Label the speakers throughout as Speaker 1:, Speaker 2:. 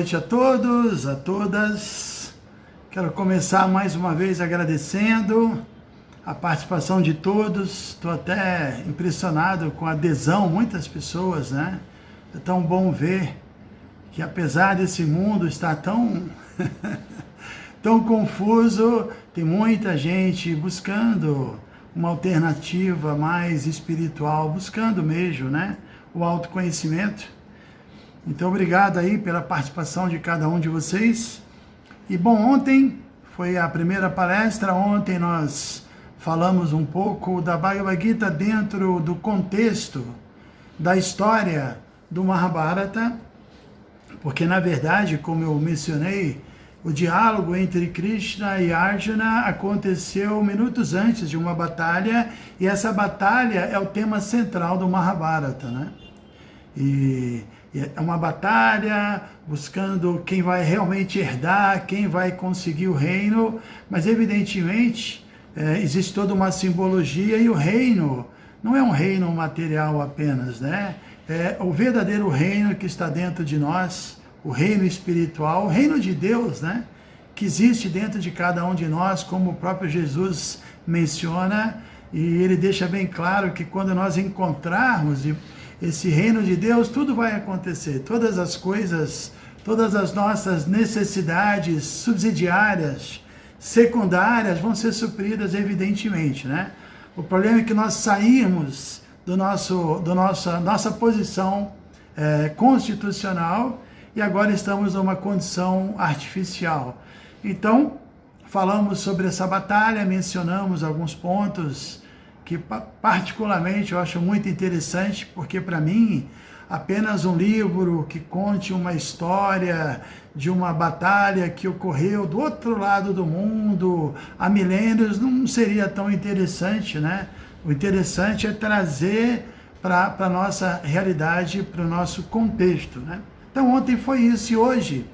Speaker 1: noite a todos, a todas. Quero começar mais uma vez agradecendo a participação de todos. Estou até impressionado com a adesão, muitas pessoas, né? É tão bom ver que apesar desse mundo estar tão, tão confuso, tem muita gente buscando uma alternativa mais espiritual, buscando mesmo, né? O autoconhecimento. Então, obrigado aí pela participação de cada um de vocês. E bom, ontem foi a primeira palestra. Ontem nós falamos um pouco da Bhagavad Gita dentro do contexto da história do Mahabharata, porque na verdade, como eu mencionei, o diálogo entre Krishna e Arjuna aconteceu minutos antes de uma batalha, e essa batalha é o tema central do Mahabharata, né? E é uma batalha buscando quem vai realmente herdar, quem vai conseguir o reino, mas evidentemente existe toda uma simbologia, e o reino não é um reino material apenas, né? É o verdadeiro reino que está dentro de nós, o reino espiritual, o reino de Deus, né? Que existe dentro de cada um de nós, como o próprio Jesus menciona, e ele deixa bem claro que quando nós encontrarmos esse reino de Deus, tudo vai acontecer, todas as coisas, todas as nossas necessidades subsidiárias, secundárias, vão ser supridas, evidentemente, né? O problema é que nós saímos nossa posição constitucional e agora estamos numa condição artificial. Então, falamos sobre essa batalha, mencionamos alguns pontos que particularmente eu acho muito interessante, porque para mim, apenas um livro que conte uma história de uma batalha que ocorreu do outro lado do mundo há milênios não seria tão interessante, né? O interessante é trazer para a nossa realidade, para o nosso contexto, né? Então ontem foi isso, e hoje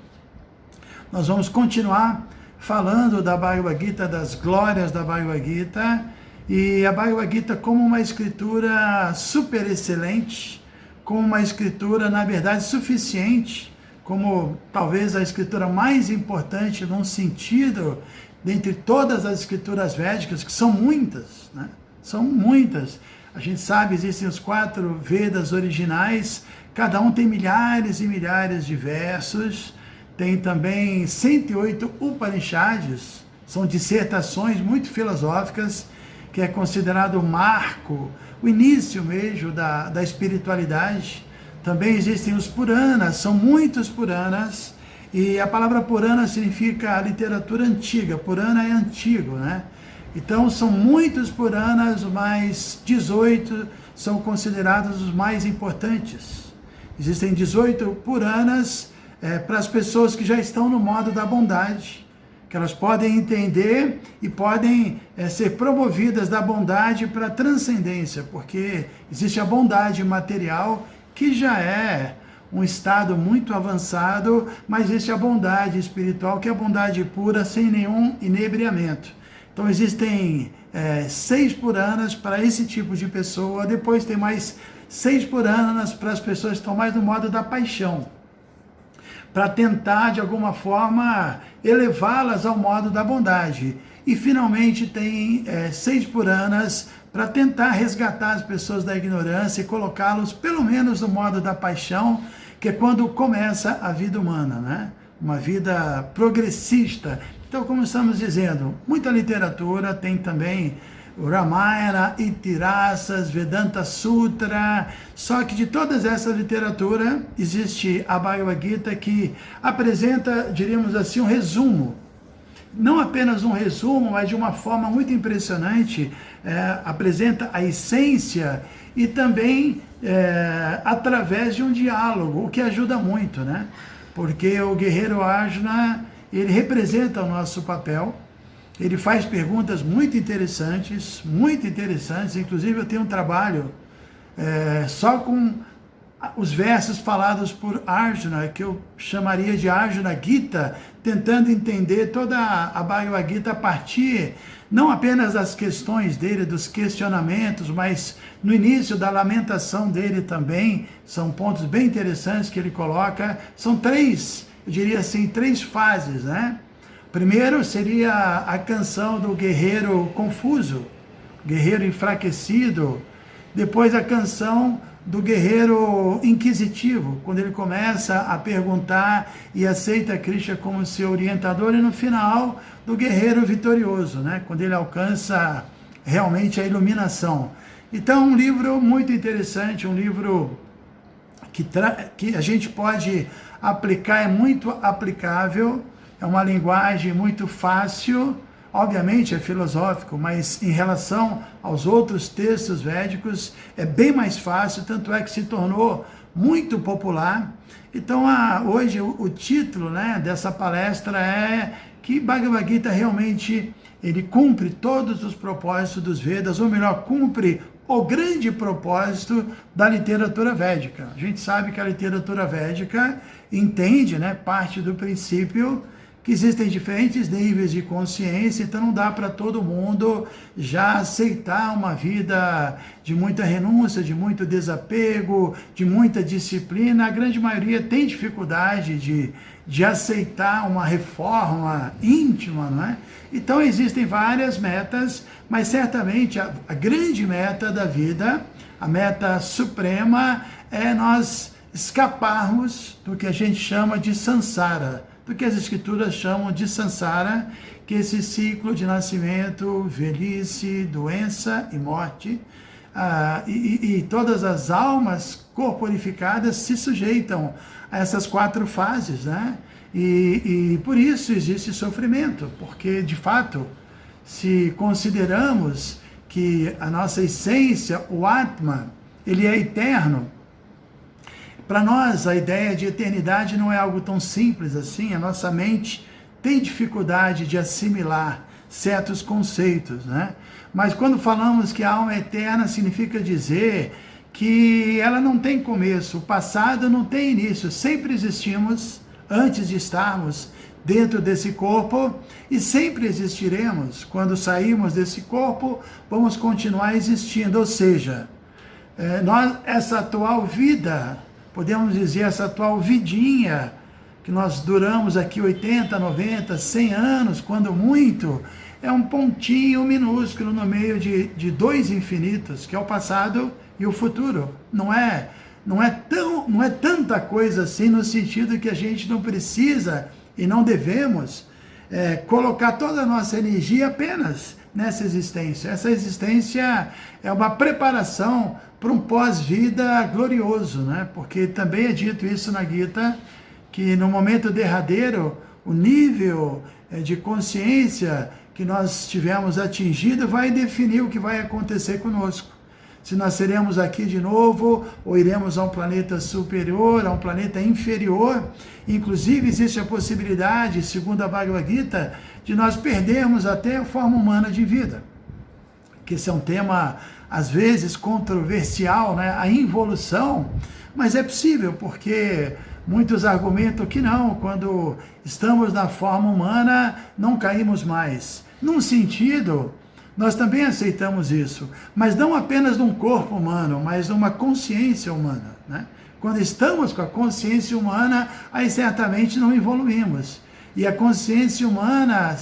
Speaker 1: nós vamos continuar falando da Bhagavad Gita, das glórias da Bhagavad Gita, e a Bhagavad Gita como uma escritura super excelente, como uma escritura, na verdade, suficiente, como talvez a escritura mais importante num sentido, dentre todas as escrituras védicas, que são muitas, né? São muitas. A gente sabe, existem os 4 Vedas originais, cada um tem milhares e milhares de versos, tem também 108 Upanishads, são dissertações muito filosóficas, que é considerado o marco, o início mesmo da espiritualidade. Também existem os Puranas, são muitos Puranas, e a palavra Purana significa a literatura antiga, Purana é antigo, né? Então são muitos Puranas, mas 18 são considerados os mais importantes. Existem 18 Puranas para as pessoas que já estão no modo da bondade, que elas podem entender e podem ser promovidas da bondade para a transcendência, porque existe a bondade material, que já é um estado muito avançado, mas existe a bondade espiritual, que é a bondade pura, sem nenhum inebriamento. Então existem 6 Puranas para esse tipo de pessoa, depois tem mais 6 Puranas para as pessoas que estão mais no modo da paixão, para tentar, de alguma forma, elevá-las ao modo da bondade. E, finalmente, tem 6 Puranas para tentar resgatar as pessoas da ignorância e colocá-los, pelo menos, no modo da paixão, que é quando começa a vida humana, né? Uma vida progressista. Então, como estamos dizendo, muita literatura, tem também o Ramayana, Itirasas, Vedanta Sutra, só que de toda essa literatura existe a Bhagavad Gita, que apresenta, diríamos assim, um resumo, não apenas um resumo, mas de uma forma muito impressionante, apresenta a essência e também através de um diálogo, o que ajuda muito, né? Porque o guerreiro Arjuna, ele representa o nosso papel. Ele faz perguntas muito interessantes, inclusive eu tenho um trabalho só com os versos falados por Arjuna, que eu chamaria de Arjuna Gita, tentando entender toda a Bhagavad Gita a partir não apenas das questões dele, dos questionamentos, mas no início da lamentação dele também, são pontos bem interessantes que ele coloca. São 3 eu diria assim, 3 fases, né? Primeiro seria a canção do guerreiro confuso, guerreiro enfraquecido. Depois a canção do guerreiro inquisitivo, quando ele começa a perguntar e aceita Krishna como seu orientador. E no final, do guerreiro vitorioso, né? Quando ele alcança realmente a iluminação. Então, um livro muito interessante, um livro que a gente pode aplicar, é muito aplicável, é uma linguagem muito fácil, obviamente é filosófico, mas em relação aos outros textos védicos é bem mais fácil, tanto é que se tornou muito popular. Então, hoje o título, né, dessa palestra é que Bhagavad Gita realmente ele cumpre todos os propósitos dos Vedas, ou melhor, cumpre o grande propósito da literatura védica. A gente sabe que a literatura védica entende, né, parte do princípio que existem diferentes níveis de consciência, então não dá para todo mundo já aceitar uma vida de muita renúncia, de muito desapego, de muita disciplina. A grande maioria tem dificuldade de aceitar uma reforma íntima, não é? Então existem várias metas, mas certamente a grande meta da vida, a meta suprema, é nós escaparmos do que a gente chama de samsara, do que as escrituras chamam de samsara, que é esse ciclo de nascimento, velhice, doença e morte, e todas as almas corporificadas se sujeitam a essas 4 fases, né? E por isso existe sofrimento, porque de fato, se consideramos que a nossa essência, o Atma, ele é eterno, para nós, a ideia de eternidade não é algo tão simples assim. A nossa mente tem dificuldade de assimilar certos conceitos, né? Mas quando falamos que a alma é eterna, significa dizer que ela não tem começo, o passado não tem início. Sempre existimos antes de estarmos dentro desse corpo e sempre existiremos. Quando sairmos desse corpo, vamos continuar existindo. Ou seja, essa atual vida, podemos dizer, essa atual vidinha, que nós duramos aqui 80, 90, 100 anos, quando muito, é um pontinho minúsculo no meio de 2 infinitos, que é o passado e o futuro. Não é tanta coisa assim, no sentido que a gente não precisa e não devemos colocar toda a nossa energia apenas nessa existência. Essa existência é uma preparação para um pós-vida glorioso, né? Porque também é dito isso na Gita, que no momento derradeiro, o nível de consciência que nós tivermos atingido vai definir o que vai acontecer conosco. Se nós seremos aqui de novo, ou iremos a um planeta superior, a um planeta inferior. Inclusive, existe a possibilidade, segundo a Bhagavad Gita, de nós perdermos até a forma humana de vida. Que esse é um tema, às vezes, controversial, né? A involução, mas é possível, porque muitos argumentam que não, quando estamos na forma humana, não caímos mais. Num sentido, nós também aceitamos isso, mas não apenas num corpo humano, mas numa consciência humana, né? Quando estamos com a consciência humana, aí certamente não evoluímos. E a consciência humana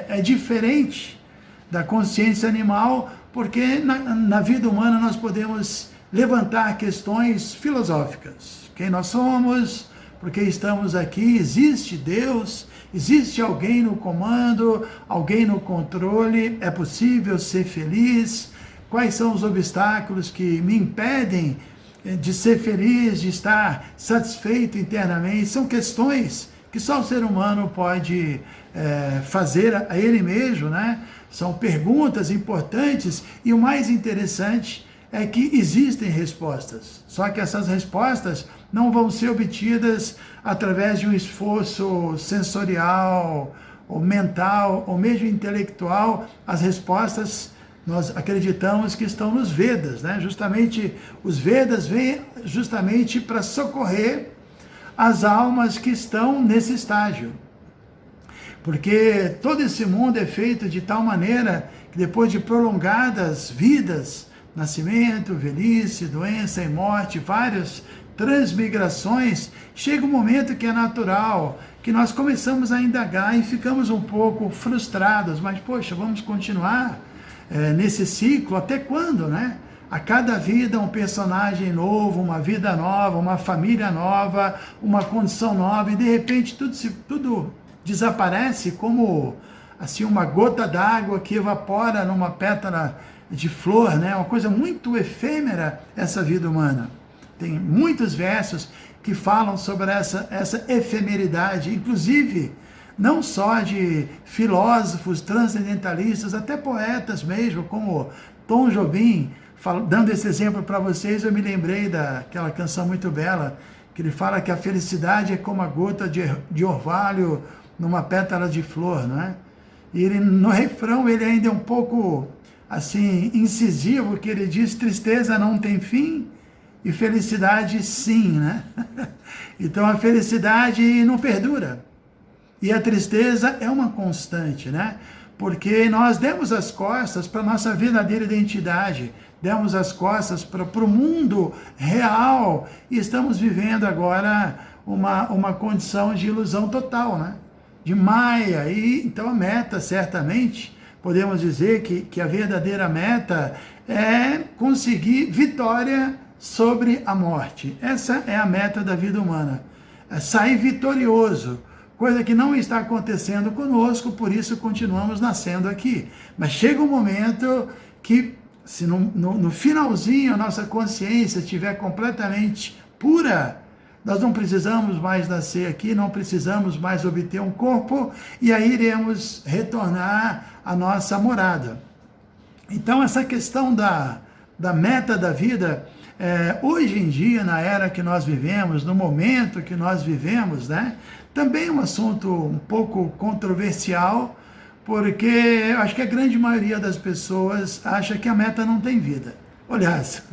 Speaker 1: é diferente da consciência animal, porque na vida humana nós podemos levantar questões filosóficas. Quem nós somos, por que estamos aqui, existe Deus, existe alguém no comando, alguém no controle, é possível ser feliz, quais são os obstáculos que me impedem de ser feliz, de estar satisfeito internamente. São questões que só o ser humano pode fazer a ele mesmo, né? São perguntas importantes e o mais interessante é que existem respostas, só que essas respostas não vão ser obtidas através de um esforço sensorial, ou mental, ou mesmo intelectual. As respostas, nós acreditamos que estão nos Vedas, né? Justamente, os Vedas vêm justamente para socorrer as almas que estão nesse estágio. Porque todo esse mundo é feito de tal maneira que depois de prolongadas vidas, nascimento, velhice, doença e morte, vários transmigrações, chega um momento que é natural, que nós começamos a indagar e ficamos um pouco frustrados, mas poxa, vamos continuar nesse ciclo até quando, né? A cada vida um personagem novo, uma vida nova, uma família nova, uma condição nova, e de repente tudo desaparece como assim uma gota d'água que evapora numa pétala de flor, né? Uma coisa muito efêmera essa vida humana. Tem muitos versos que falam sobre essa efemeridade, inclusive não só de filósofos transcendentalistas, até poetas mesmo, como Tom Jobim. Dando esse exemplo para vocês, eu me lembrei daquela canção muito bela, que ele fala que a felicidade é como a gota de orvalho numa pétala de flor, não é? E ele, no refrão, ele ainda é um pouco, assim, incisivo, que ele diz: tristeza não tem fim e felicidade sim, né? Então a felicidade não perdura e a tristeza é uma constante, né? Porque nós demos as costas para a nossa verdadeira identidade, demos as costas para o mundo real e estamos vivendo agora uma condição de ilusão total, né? De Maia. E então a meta, certamente, podemos dizer que a verdadeira meta é conseguir vitória sobre a morte. Essa é a meta da vida humana, é sair vitorioso, coisa que não está acontecendo conosco, por isso continuamos nascendo aqui. Mas chega um momento que, se no finalzinho a nossa consciência estiver completamente pura, nós não precisamos mais nascer aqui, não precisamos mais obter um corpo, e aí iremos retornar à nossa morada. Então essa questão da meta da vida, hoje em dia, na era que nós vivemos, no momento que nós vivemos, né, também é um assunto um pouco controversial, porque eu acho que a grande maioria das pessoas acha que a meta não tem vida. Aliás,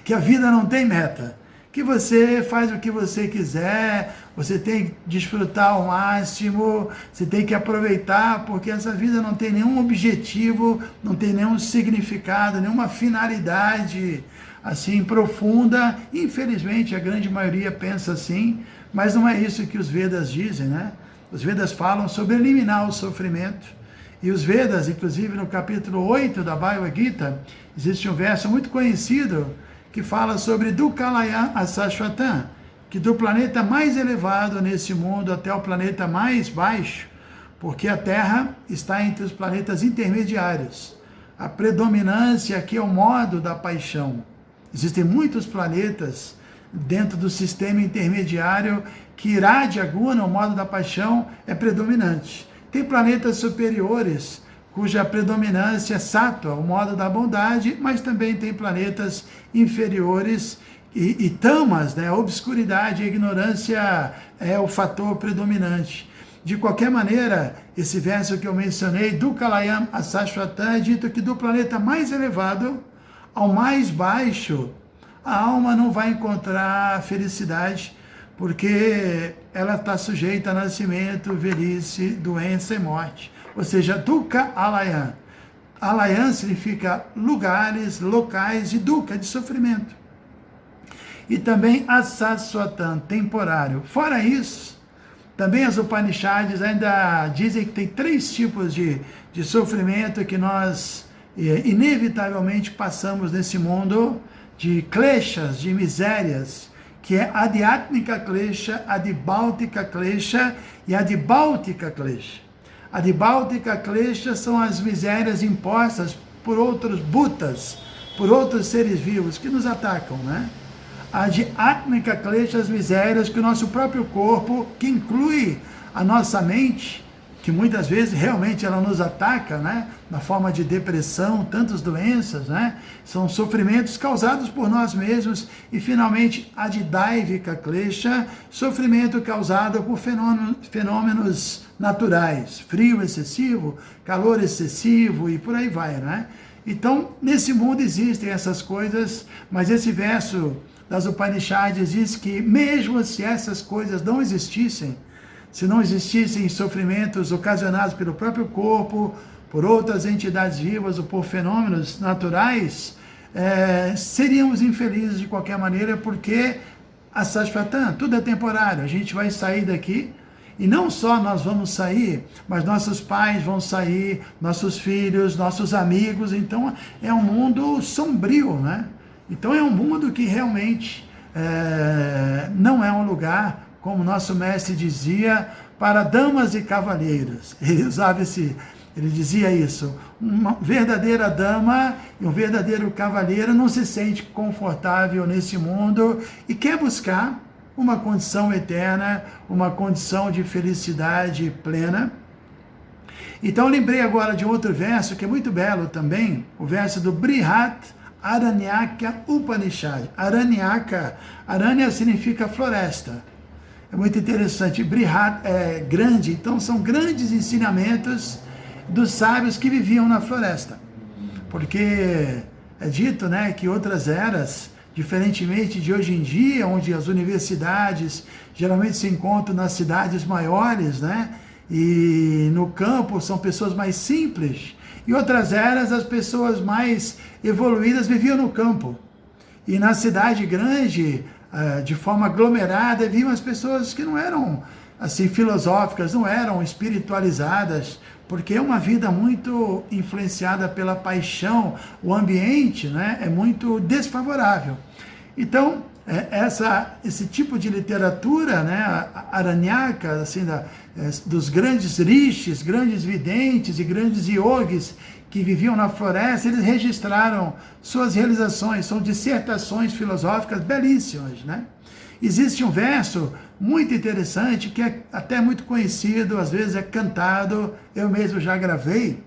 Speaker 1: que a vida não tem meta, que você faz o que você quiser, você tem que desfrutar ao máximo, você tem que aproveitar, porque essa vida não tem nenhum objetivo, não tem nenhum significado, nenhuma finalidade assim profunda. Infelizmente a grande maioria pensa assim, mas não é isso que os Vedas dizem, né? Os Vedas falam sobre eliminar o sofrimento, e os Vedas, inclusive no capítulo 8 da Bhagavad Gita, existe um verso muito conhecido que fala sobre Dukkalayam Asashvatam, que do planeta mais elevado nesse mundo até o planeta mais baixo, porque a Terra está entre os planetas intermediários. A predominância aqui é o modo da paixão. Existem muitos planetas dentro do sistema intermediário que Radha Guna, o modo da paixão, é predominante. Tem planetas superiores, cuja predominância é Sattva, o modo da bondade, mas também tem planetas inferiores e tamas, né? A obscuridade, a ignorância é o fator predominante. De qualquer maneira, esse verso que eu mencionei, Dukkalayam Asashvatam, é dito que do planeta mais elevado ao mais baixo, a alma não vai encontrar felicidade, porque ela está sujeita a nascimento, velhice, doença e morte. Ou seja, Dukkha Alayam. Alayam significa lugares, locais, e Dukkha, de sofrimento. E também Asashvatam, temporário. Fora isso, também as Upanishads ainda dizem que tem 3 tipos de sofrimento que nós inevitavelmente passamos nesse mundo, de kleshas, de misérias, que é Adhyatmika Klesha, Adibhautika Klesha e Adibhautika Klesha. Adibhautika Klesha são as misérias impostas por outros bhutas, por outros seres vivos que nos atacam, né? Adhyatmika Klesha, as misérias que o nosso próprio corpo, que inclui a nossa mente, que muitas vezes realmente ela nos ataca, né? Na forma de depressão, tantas doenças, né? São sofrimentos causados por nós mesmos. E finalmente, Adidaivika Klesha, sofrimento causado por fenômenos naturais, frio excessivo, calor excessivo e por aí vai, né? Então, nesse mundo existem essas coisas, mas esse verso das Upanishads diz que mesmo se essas coisas não existissem, se não existissem sofrimentos ocasionados pelo próprio corpo, por outras entidades vivas ou por fenômenos naturais, seríamos infelizes de qualquer maneira, porque Asashvatan, tudo é temporário, a gente vai sair daqui, e não só nós vamos sair, mas nossos pais vão sair, nossos filhos, nossos amigos, então é um mundo sombrio, né? Então é um mundo que realmente não é um lugar, como nosso mestre dizia, para damas e cavalheiros. Ele dizia isso, uma verdadeira dama e um verdadeiro cavalheiro não se sente confortável nesse mundo e quer buscar uma condição eterna, uma condição de felicidade plena. Então lembrei agora de outro verso que é muito belo também, o verso do Brihat Aranyaka Upanishad. Aranya significa floresta. É muito interessante, Brihat é grande, então são grandes ensinamentos dos sábios que viviam na floresta. Porque é dito, né, que outras eras, diferentemente de hoje em dia, onde as universidades geralmente se encontram nas cidades maiores, né, e no campo são pessoas mais simples, e outras eras as pessoas mais evoluídas viviam no campo. E na cidade grande, de forma aglomerada, viviam as pessoas que não eram assim filosóficas, não eram espiritualizadas, porque é uma vida muito influenciada pela paixão, o ambiente, né, é muito desfavorável. Então, esse tipo de literatura, né, aranyaka, assim, dos grandes rishis, grandes videntes e grandes yogis que viviam na floresta, eles registraram suas realizações, são dissertações filosóficas belíssimas, né? Existe um verso muito interessante, que é até muito conhecido, às vezes é cantado, eu mesmo já gravei,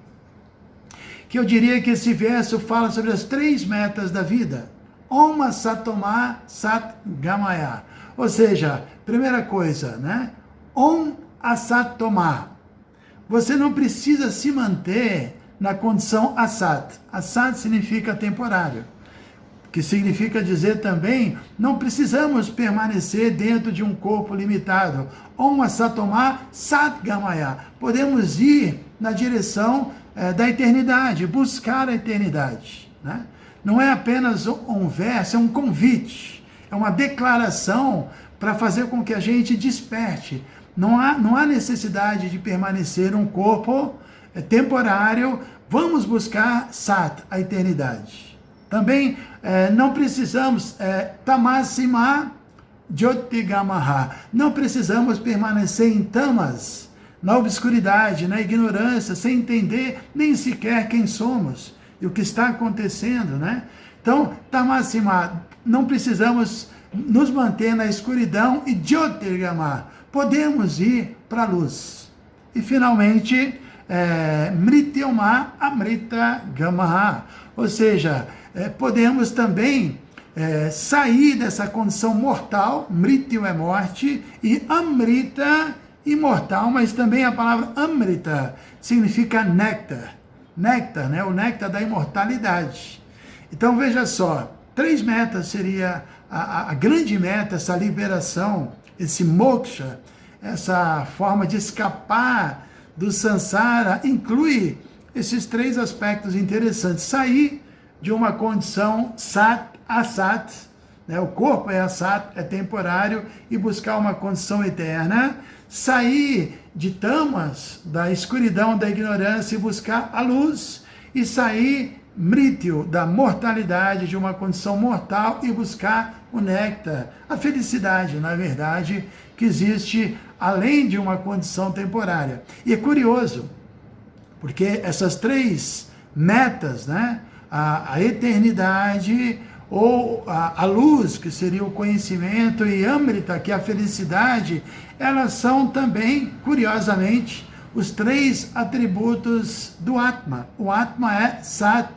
Speaker 1: que eu diria que esse verso fala sobre as 3 metas da vida. Om Asatoma Sat Gamaya. Ou seja, primeira coisa, né? Om Asatoma. Você não precisa se manter na condição Asat. Asat significa temporário, que significa dizer também, não precisamos permanecer dentro de um corpo limitado. Om Asatoma Sat Gamaya. Podemos ir na direção da eternidade, buscar a eternidade, né? Não é apenas um verso, é um convite, é uma declaração para fazer com que a gente desperte. Não há necessidade de permanecer num corpo temporário, vamos buscar Sat, a eternidade. Também não precisamos, Tamasima Jyotigamaha, não precisamos permanecer em tamas, na obscuridade, na ignorância, sem entender nem sequer quem somos e o que está acontecendo, né? Então, Tamasima, não precisamos nos manter na escuridão e Jyotirgama, podemos ir para a luz. E finalmente, Mrityoma Amrita Gamaha, ou seja, podemos também sair dessa condição mortal, Mrityu é morte, e Amrita, imortal, mas também a palavra Amrita significa néctar, né? O néctar da imortalidade. Então veja só, 3 metas seria a grande meta, essa liberação, esse moksha, essa forma de escapar do samsara, inclui esses 3 aspectos interessantes. Sair de uma condição sat, asat, né? O corpo é asat, é temporário, e buscar uma condição eterna. Sair de tamas, da escuridão, da ignorância, e buscar a luz. E sair, mrityu, da mortalidade, de uma condição mortal, e buscar o néctar, a felicidade, na verdade, que existe além de uma condição temporária. E é curioso, porque essas 3 metas, né, a eternidade, ou a luz, que seria o conhecimento, e Amrita, que é a felicidade, elas são também, curiosamente, os 3 atributos do Atma. O Atma é Sat,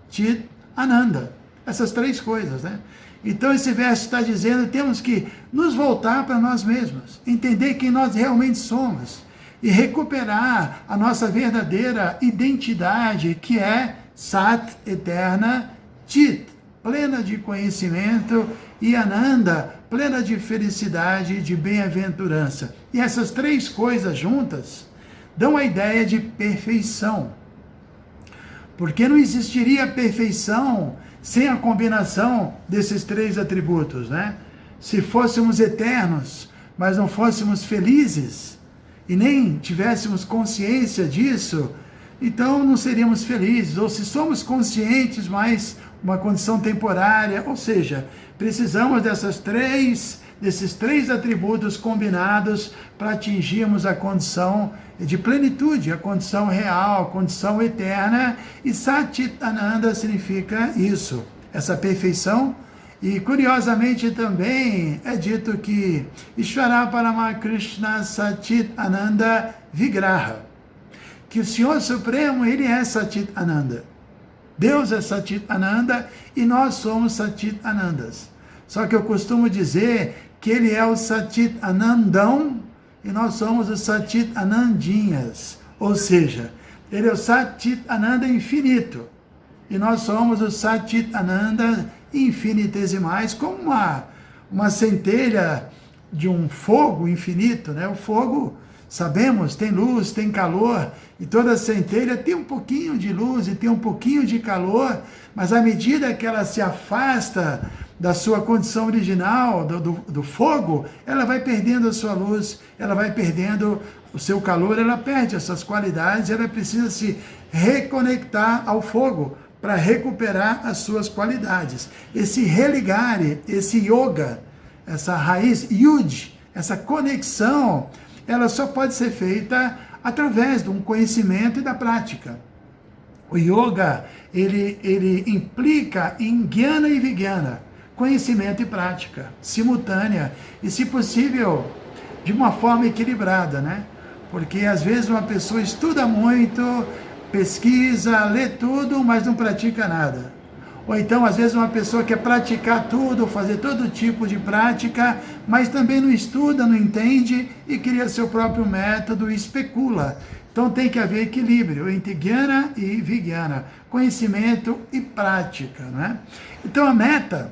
Speaker 1: Chit, Ananda. Essas 3 coisas, né? Então esse verso está dizendo que temos que nos voltar para nós mesmos, entender quem nós realmente somos e recuperar a nossa verdadeira identidade, que é Sat, eterna, Chit, plena de conhecimento, e Ananda, plena de felicidade e de bem-aventurança. E essas 3 coisas juntas dão a ideia de perfeição. Porque não existiria perfeição sem a combinação desses 3 atributos, né? se fôssemos eternos, mas não fôssemos felizes, e nem tivéssemos consciência disso, então não seríamos felizes. Ou se somos conscientes, mas uma condição temporária, ou seja, precisamos desses três atributos combinados para atingirmos a condição de plenitude, a condição real, a condição eterna, e Satit Ananda significa isso, essa perfeição. E curiosamente também é dito que Ishvara Paramakrishna Satit Ananda Vigraha, que o Senhor Supremo, ele é Satit Ananda. Deus é Satit Ananda e nós somos Satit Anandas. Só que eu costumo dizer que ele é o Satit Anandão e nós somos os Satit Anandinhas. Ou seja, ele é o Satit Ananda infinito e nós somos os Satit Ananda infinitesimais, como uma centelha de um fogo infinito, né? O fogo, sabemos, tem luz, tem calor, e toda centelha tem um pouquinho de luz e tem um pouquinho de calor, mas à medida que ela se afasta da sua condição original, do fogo, ela vai perdendo a sua luz, ela vai perdendo o seu calor, ela perde essas qualidades, ela precisa se reconectar ao fogo para recuperar as suas qualidades. Esse religare, esse yoga, essa raiz yud, essa conexão, ela só pode ser feita através de um conhecimento e da prática. O yoga, ele implica em jnana e vijnana, conhecimento e prática, simultânea, e se possível, de uma forma equilibrada, né? Porque às vezes uma pessoa estuda muito, pesquisa, lê tudo, mas não pratica nada. Ou então, às vezes, uma pessoa quer praticar tudo, fazer todo tipo de prática, mas também não estuda, não entende e cria seu próprio método e especula. Então tem que haver equilíbrio entre jnana e vijnana, conhecimento e prática, né? Então a meta,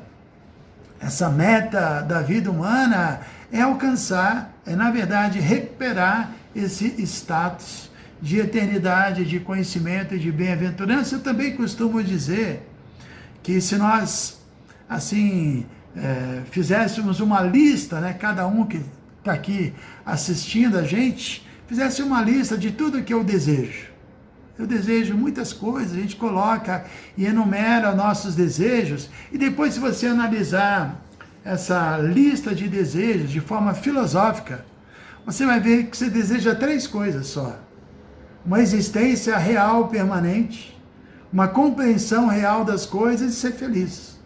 Speaker 1: essa meta da vida humana é alcançar, na verdade, recuperar esse status de eternidade, de conhecimento e de bem-aventurança. Eu também costumo dizer que se nós, assim, fizéssemos uma lista, né, cada um que está aqui assistindo a gente, fizesse uma lista de tudo que eu desejo. Eu desejo muitas coisas, a gente coloca e enumera nossos desejos, e depois, se você analisar essa lista de desejos de forma filosófica, você vai ver que você deseja 3 coisas só: uma existência real, permanente, uma compreensão real das coisas e ser feliz.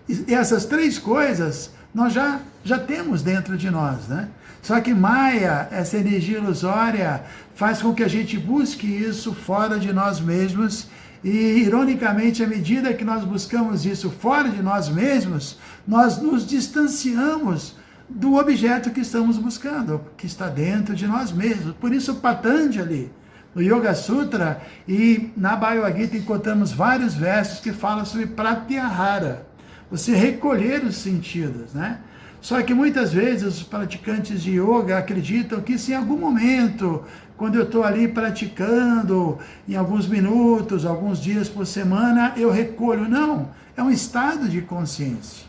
Speaker 1: E essas 3 coisas nós já temos dentro de nós, né? Só que Maya, essa energia ilusória, faz com que a gente busque isso fora de nós mesmos, e ironicamente, à medida que nós buscamos isso fora de nós mesmos, nós nos distanciamos do objeto que estamos buscando, que está dentro de nós mesmos. Por isso Patanjali, no Yoga Sutra e na Bhagavad Gita, encontramos vários versos que falam sobre pratyahara, você recolher os sentidos, né? Só que muitas vezes os praticantes de yoga acreditam que se em algum momento, quando eu estou ali praticando, em alguns minutos, alguns dias por semana, eu recolho. Não, é um estado de consciência.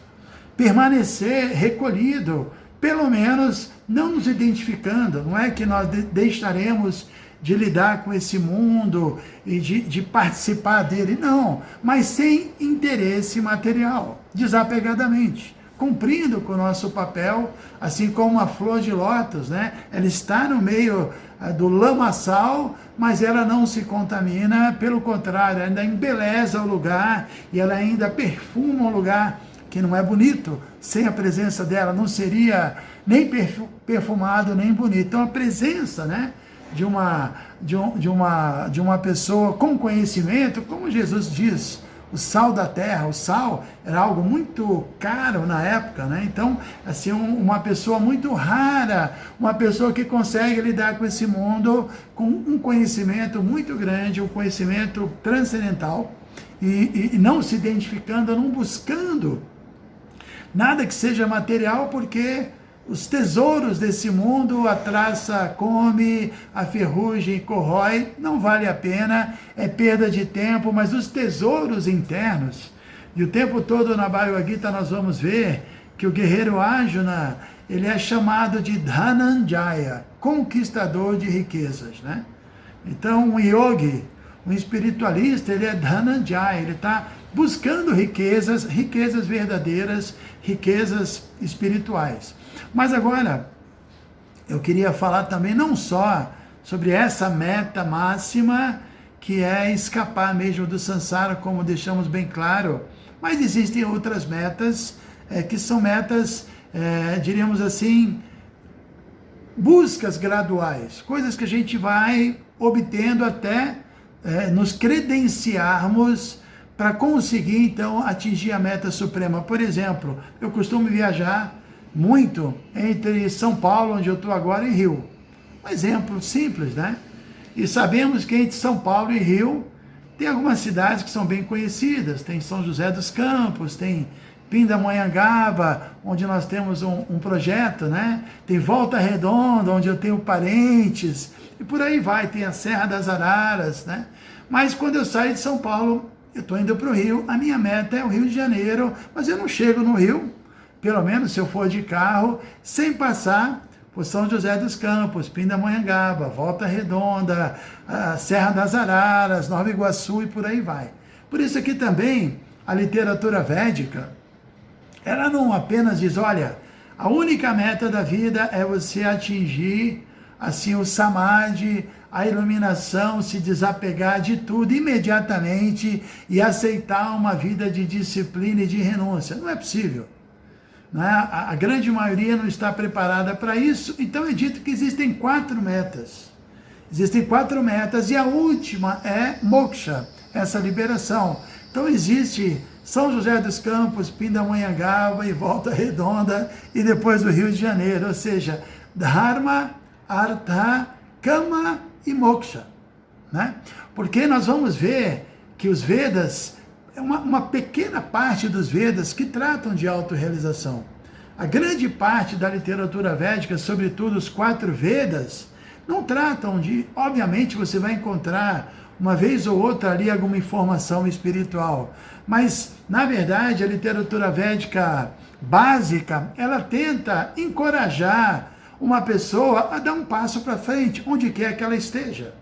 Speaker 1: Permanecer recolhido, pelo menos não nos identificando, não é que nós deixaremos de lidar com esse mundo e de participar dele, não, mas sem interesse material, desapegadamente, cumprindo com o nosso papel, assim como uma flor de lótus, né? Ela está no meio do lamaçal, mas ela não se contamina, pelo contrário, ela ainda embeleza o lugar e ela ainda perfuma um lugar que não é bonito. Sem a presença dela não seria nem perfumado nem bonito. Então a presença, né, de uma pessoa com conhecimento, como Jesus diz, o sal da terra. O sal era algo muito caro na época, né? Então, assim, uma pessoa muito rara, uma pessoa que consegue lidar com esse mundo com um conhecimento muito grande, um conhecimento transcendental, e não se identificando, não buscando nada que seja material, porque os tesouros desse mundo, a traça come, a ferrugem corrói, não vale a pena, é perda de tempo. Mas os tesouros internos, e o tempo todo na Bhagavad Gita nós vamos ver que o guerreiro Arjuna, ele é chamado de Dhananjaya, conquistador de riquezas, né? Então, um yogi, um espiritualista, ele é Dhananjaya, ele está buscando riquezas, riquezas verdadeiras, riquezas espirituais. Mas agora, eu queria falar também não só sobre essa meta máxima, que é escapar mesmo do samsara, como deixamos bem claro, mas existem outras metas, que são metas, diríamos assim, buscas graduais, coisas que a gente vai obtendo até nos credenciarmos para conseguir, então, atingir a meta suprema. Por exemplo, eu costumo viajar muito entre São Paulo, onde eu estou agora, e Rio. Um exemplo simples, né? E sabemos que entre São Paulo e Rio tem algumas cidades que são bem conhecidas. Tem São José dos Campos, tem Pindamonhangaba, onde nós temos um projeto, né? Tem Volta Redonda, onde eu tenho parentes, e por aí vai, tem a Serra das Araras, né? Mas quando eu saio de São Paulo, eu estou indo para o Rio, a minha meta é o Rio de Janeiro, mas eu não chego no Rio, pelo menos se eu for de carro, sem passar por São José dos Campos, Pindamonhangaba, Volta Redonda, a Serra das Araras, Nova Iguaçu e por aí vai. Por isso aqui também, a literatura védica, ela não apenas diz, olha, a única meta da vida é você atingir, assim, o samadhi, a iluminação, se desapegar de tudo imediatamente e aceitar uma vida de disciplina e de renúncia. Não é possível. Né? A grande maioria não está preparada para isso, então é dito que existem 4 metas. Existem 4 metas e a última é moksha, essa liberação. Então existe São José dos Campos, Pindamonhangaba e Volta Redonda e depois o Rio de Janeiro, ou seja, Dharma, Artha, Kama e Moksha. Né? Porque nós vamos ver que os Vedas, uma pequena parte dos Vedas que tratam de autorrealização. A grande parte da literatura védica, sobretudo os 4 Vedas, não tratam de, obviamente você vai encontrar uma vez ou outra ali alguma informação espiritual, mas na verdade a literatura védica básica, ela tenta encorajar uma pessoa a dar um passo para frente, onde quer que ela esteja.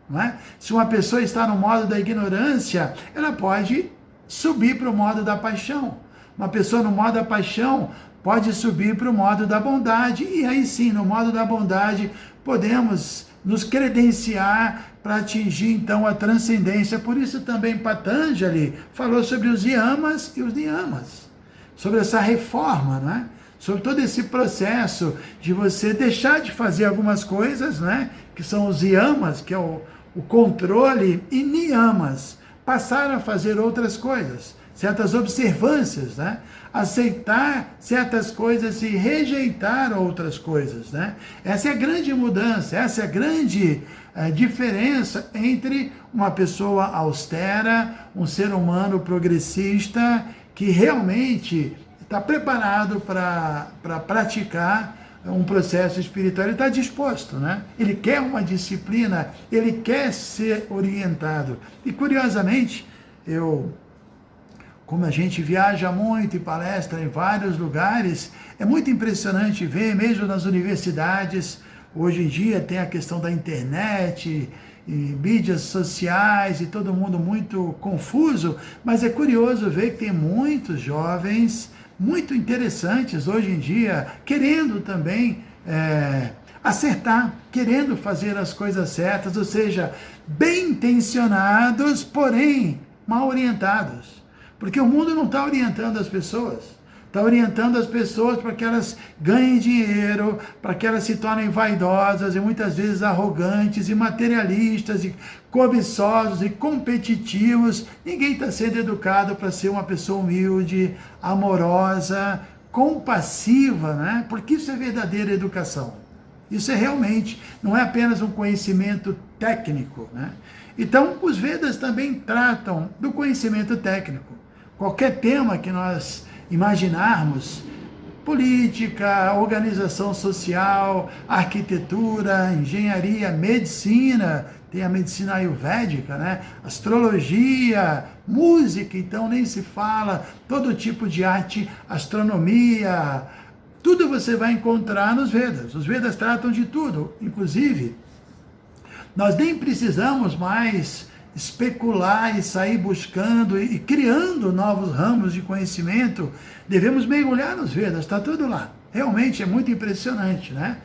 Speaker 1: Não é? Se uma pessoa está no modo da ignorância, ela pode subir para o modo da paixão. Uma pessoa no modo da paixão pode subir para o modo da bondade, e aí sim, no modo da bondade, podemos nos credenciar para atingir então a transcendência. Por isso também Patanjali falou sobre os yamas e os niyamas, sobre essa reforma, não é? Sobre todo esse processo de você deixar de fazer algumas coisas, né, que são os yamas, que é o controle, e niyamas, passar a fazer outras coisas, certas observâncias, né? Aceitar certas coisas e rejeitar outras coisas, né? Essa é a grande mudança, essa é a grande diferença entre uma pessoa austera, um ser humano progressista, que realmente está preparado para praticar um processo espiritual, ele está disposto, né? Ele quer uma disciplina, ele quer ser orientado. E curiosamente, como a gente viaja muito e palestra em vários lugares, é muito impressionante ver, mesmo nas universidades, hoje em dia tem a questão da internet, e mídias sociais, e todo mundo muito confuso, mas é curioso ver que tem muitos jovens muito interessantes hoje em dia, querendo também acertar, querendo fazer as coisas certas, ou seja, bem intencionados, porém mal orientados. Porque o mundo não está orientando as pessoas, está orientando as pessoas para que elas ganhem dinheiro, para que elas se tornem vaidosas e muitas vezes arrogantes e materialistas e cobiçosos e competitivos. Ninguém está sendo educado para ser uma pessoa humilde, amorosa, compassiva, né? Porque isso é verdadeira educação. Isso é realmente, não é apenas um conhecimento técnico, né? Então, os Vedas também tratam do conhecimento técnico. Qualquer tema que nós imaginarmos, política, organização social, arquitetura, engenharia, medicina, tem a medicina ayurvédica, né? Astrologia, música, então nem se fala, todo tipo de arte, astronomia, tudo você vai encontrar nos Vedas. Os Vedas tratam de tudo, inclusive, nós nem precisamos mais especular e sair buscando e criando novos ramos de conhecimento, devemos mergulhar nos Vedas, está tudo lá. Realmente é muito impressionante, né?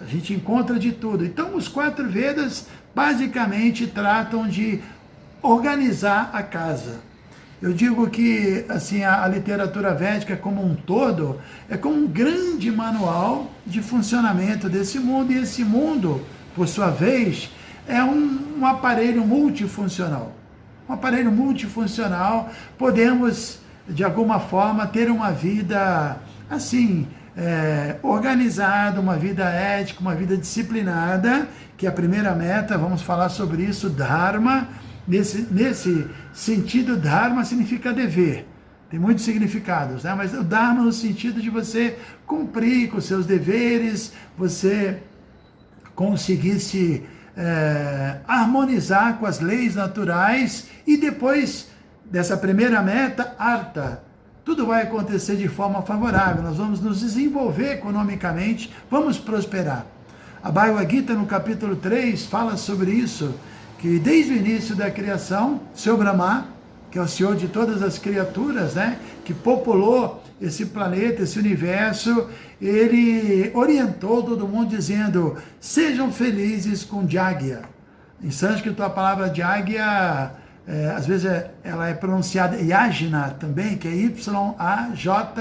Speaker 1: A gente encontra de tudo. Então, os 4 Vedas basicamente tratam de organizar a casa. Eu digo que assim, a literatura védica como um todo é como um grande manual de funcionamento desse mundo, e esse mundo, por sua vez, é um aparelho multifuncional. Um aparelho multifuncional, podemos, de alguma forma, ter uma vida assim, organizada, uma vida ética, uma vida disciplinada, que é a primeira meta, vamos falar sobre isso, Dharma. Nesse sentido, Dharma significa dever. Tem muitos significados, né? Mas o Dharma no sentido de você cumprir com os seus deveres, você conseguir se harmonizar com as leis naturais, e depois dessa primeira meta, Artha, tudo vai acontecer de forma favorável, nós vamos nos desenvolver economicamente, vamos prosperar. A Bhagavad Gita, no capítulo 3, fala sobre isso, que desde o início da criação, Seu Brahma, que é o Senhor de todas as criaturas, né, que populou esse planeta, esse universo, ele orientou todo mundo dizendo, sejam felizes com Jagya. Em sânscrito, a palavra Jagya, às vezes ela é pronunciada Yajna também, que é Y-A-J-N-A.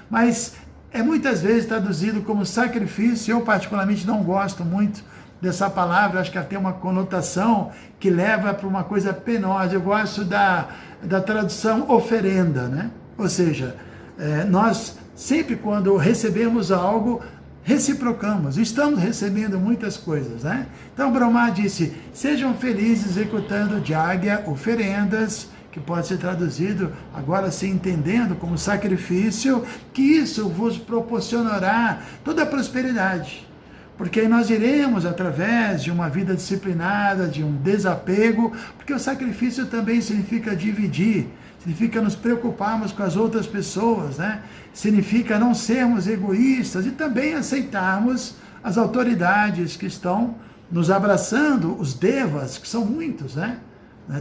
Speaker 1: Mas é muitas vezes traduzido como sacrifício. Eu particularmente não gosto muito dessa palavra, acho que ela tem uma conotação que leva para uma coisa penosa. Eu gosto da tradução oferenda, né? Ou seja, nós sempre quando recebemos algo, reciprocamos, estamos recebendo muitas coisas, né? Então Brahma disse, sejam felizes executando Jagya, oferendas, que pode ser traduzido agora se entendendo como sacrifício, que isso vos proporcionará toda a prosperidade. Porque aí nós iremos, através de uma vida disciplinada, de um desapego, porque o sacrifício também significa dividir, significa nos preocuparmos com as outras pessoas, né? Significa não sermos egoístas e também aceitarmos as autoridades que estão nos abraçando, os devas, que são muitos, né?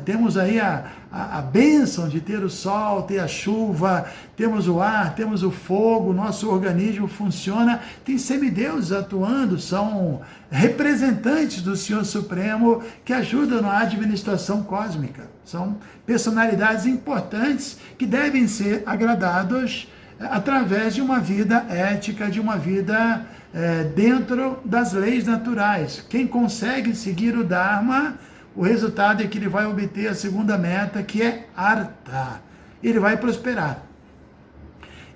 Speaker 1: Temos aí a bênção de ter o sol, ter a chuva, temos o ar, temos o fogo, nosso organismo funciona, tem semideuses atuando, são representantes do Senhor Supremo que ajudam na administração cósmica. São personalidades importantes que devem ser agradados através de uma vida ética, de uma vida dentro das leis naturais. Quem consegue seguir o Dharma, o resultado é que ele vai obter a segunda meta, que é Artha. Ele vai prosperar.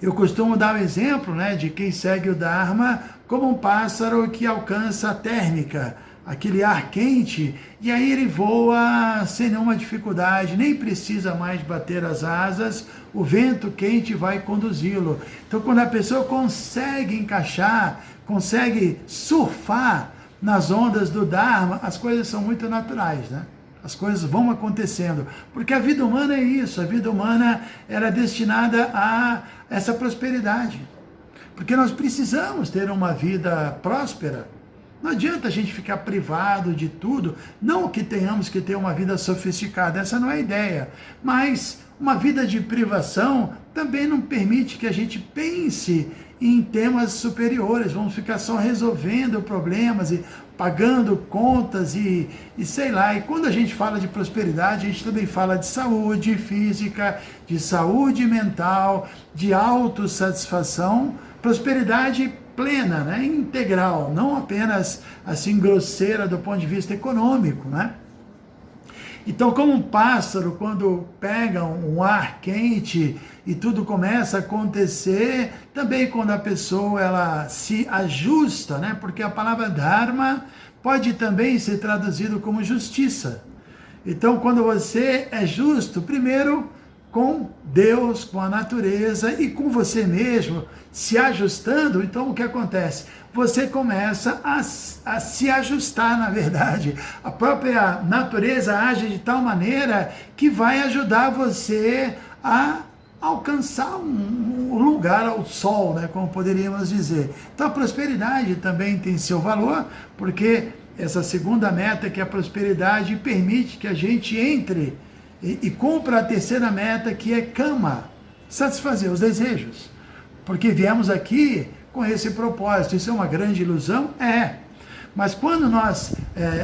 Speaker 1: Eu costumo dar o exemplo, né, de quem segue o Dharma como um pássaro que alcança a térmica, aquele ar quente, e aí ele voa sem nenhuma dificuldade, nem precisa mais bater as asas, o vento quente vai conduzi-lo. Então, quando a pessoa consegue encaixar, consegue surfar nas ondas do Dharma, as coisas são muito naturais, né? As coisas vão acontecendo, porque a vida humana é isso, a vida humana era destinada a essa prosperidade, porque nós precisamos ter uma vida próspera. Não adianta a gente ficar privado de tudo, não que tenhamos que ter uma vida sofisticada, essa não é a ideia, mas uma vida de privação também não permite que a gente pense em temas superiores, vamos ficar só resolvendo problemas e pagando contas e sei lá. E quando a gente fala de prosperidade, a gente também fala de saúde física, de saúde mental, de autossatisfação, prosperidade plena, né? Integral, não apenas assim grosseira do ponto de vista econômico, né? Então, como um pássaro, quando pega um ar quente e tudo começa a acontecer, também quando a pessoa ela se ajusta, né? Porque a palavra Dharma pode também ser traduzido como justiça. Então, quando você é justo, primeiro, com Deus, com a natureza e com você mesmo, se ajustando, então o que acontece? Você começa a se ajustar, na verdade. A própria natureza age de tal maneira que vai ajudar você a alcançar um lugar ao sol, né, como poderíamos dizer. Então a prosperidade também tem seu valor, porque essa segunda meta, que é a prosperidade, permite que a gente entre e cumpra a terceira meta, que é cama, satisfazer os desejos. Porque viemos aqui com esse propósito. Isso é uma grande ilusão? É. Mas quando nós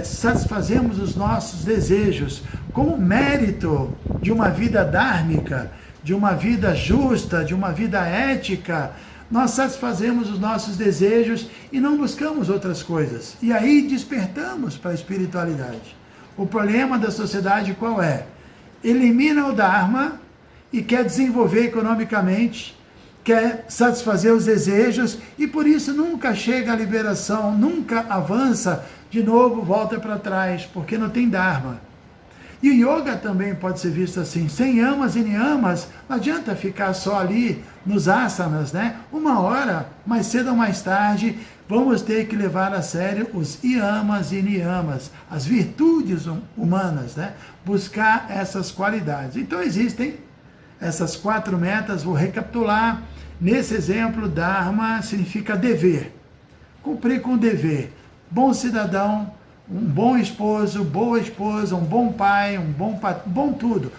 Speaker 1: satisfazemos os nossos desejos com o mérito de uma vida dármica, de uma vida justa, de uma vida ética, nós satisfazemos os nossos desejos e não buscamos outras coisas. E aí despertamos para a espiritualidade. O problema da sociedade qual é? Elimina o Dharma e quer desenvolver economicamente, quer satisfazer os desejos e por isso nunca chega à liberação, nunca avança, de novo volta para trás, porque não tem Dharma. E o yoga também pode ser visto assim, sem yamas e niyamas, não adianta ficar só ali nos asanas, né? Uma hora, mais cedo ou mais tarde, vamos ter que levar a sério os yamas e niyamas, as virtudes humanas, né? Buscar essas qualidades. Então existem essas 4 metas, vou recapitular. Nesse exemplo, Dharma significa dever, cumprir com o dever, bom cidadão, um bom esposo, boa esposa, um bom pai, um bom tudo.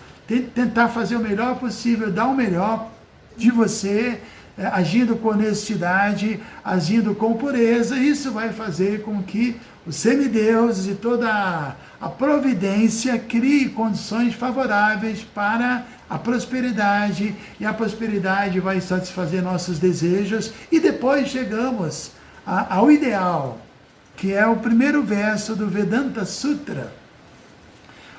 Speaker 1: Tentar fazer o melhor possível, dar o melhor de você, agindo com honestidade, agindo com pureza. Isso vai fazer com que os semideuses e toda a providência crie condições favoráveis para a prosperidade, e a prosperidade vai satisfazer nossos desejos, e depois chegamos ao ideal, que é o primeiro verso do Vedanta Sutra.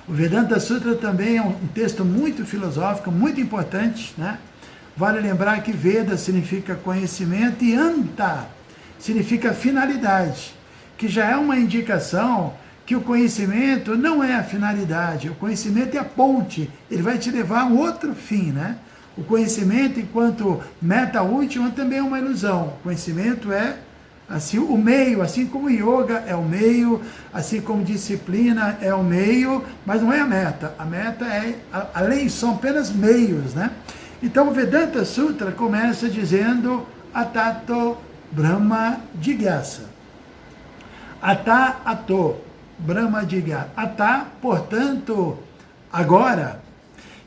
Speaker 1: O Vedanta Sutra também é um texto muito filosófico, muito importante, né? Vale lembrar que Veda significa conhecimento e Anta significa finalidade, que já é uma indicação que o conhecimento não é a finalidade, o conhecimento é a ponte, ele vai te levar a um outro fim, né? O conhecimento, enquanto meta última, também é uma ilusão. O conhecimento é assim o meio, assim como o yoga é o meio, assim como disciplina é o meio, mas não é a meta. A meta é, além, são apenas meios, né? Então o Vedanta Sutra começa dizendo Atato Brahma Jigyasa. Ata ato Brahma Jigyasa. Ata, portanto, agora.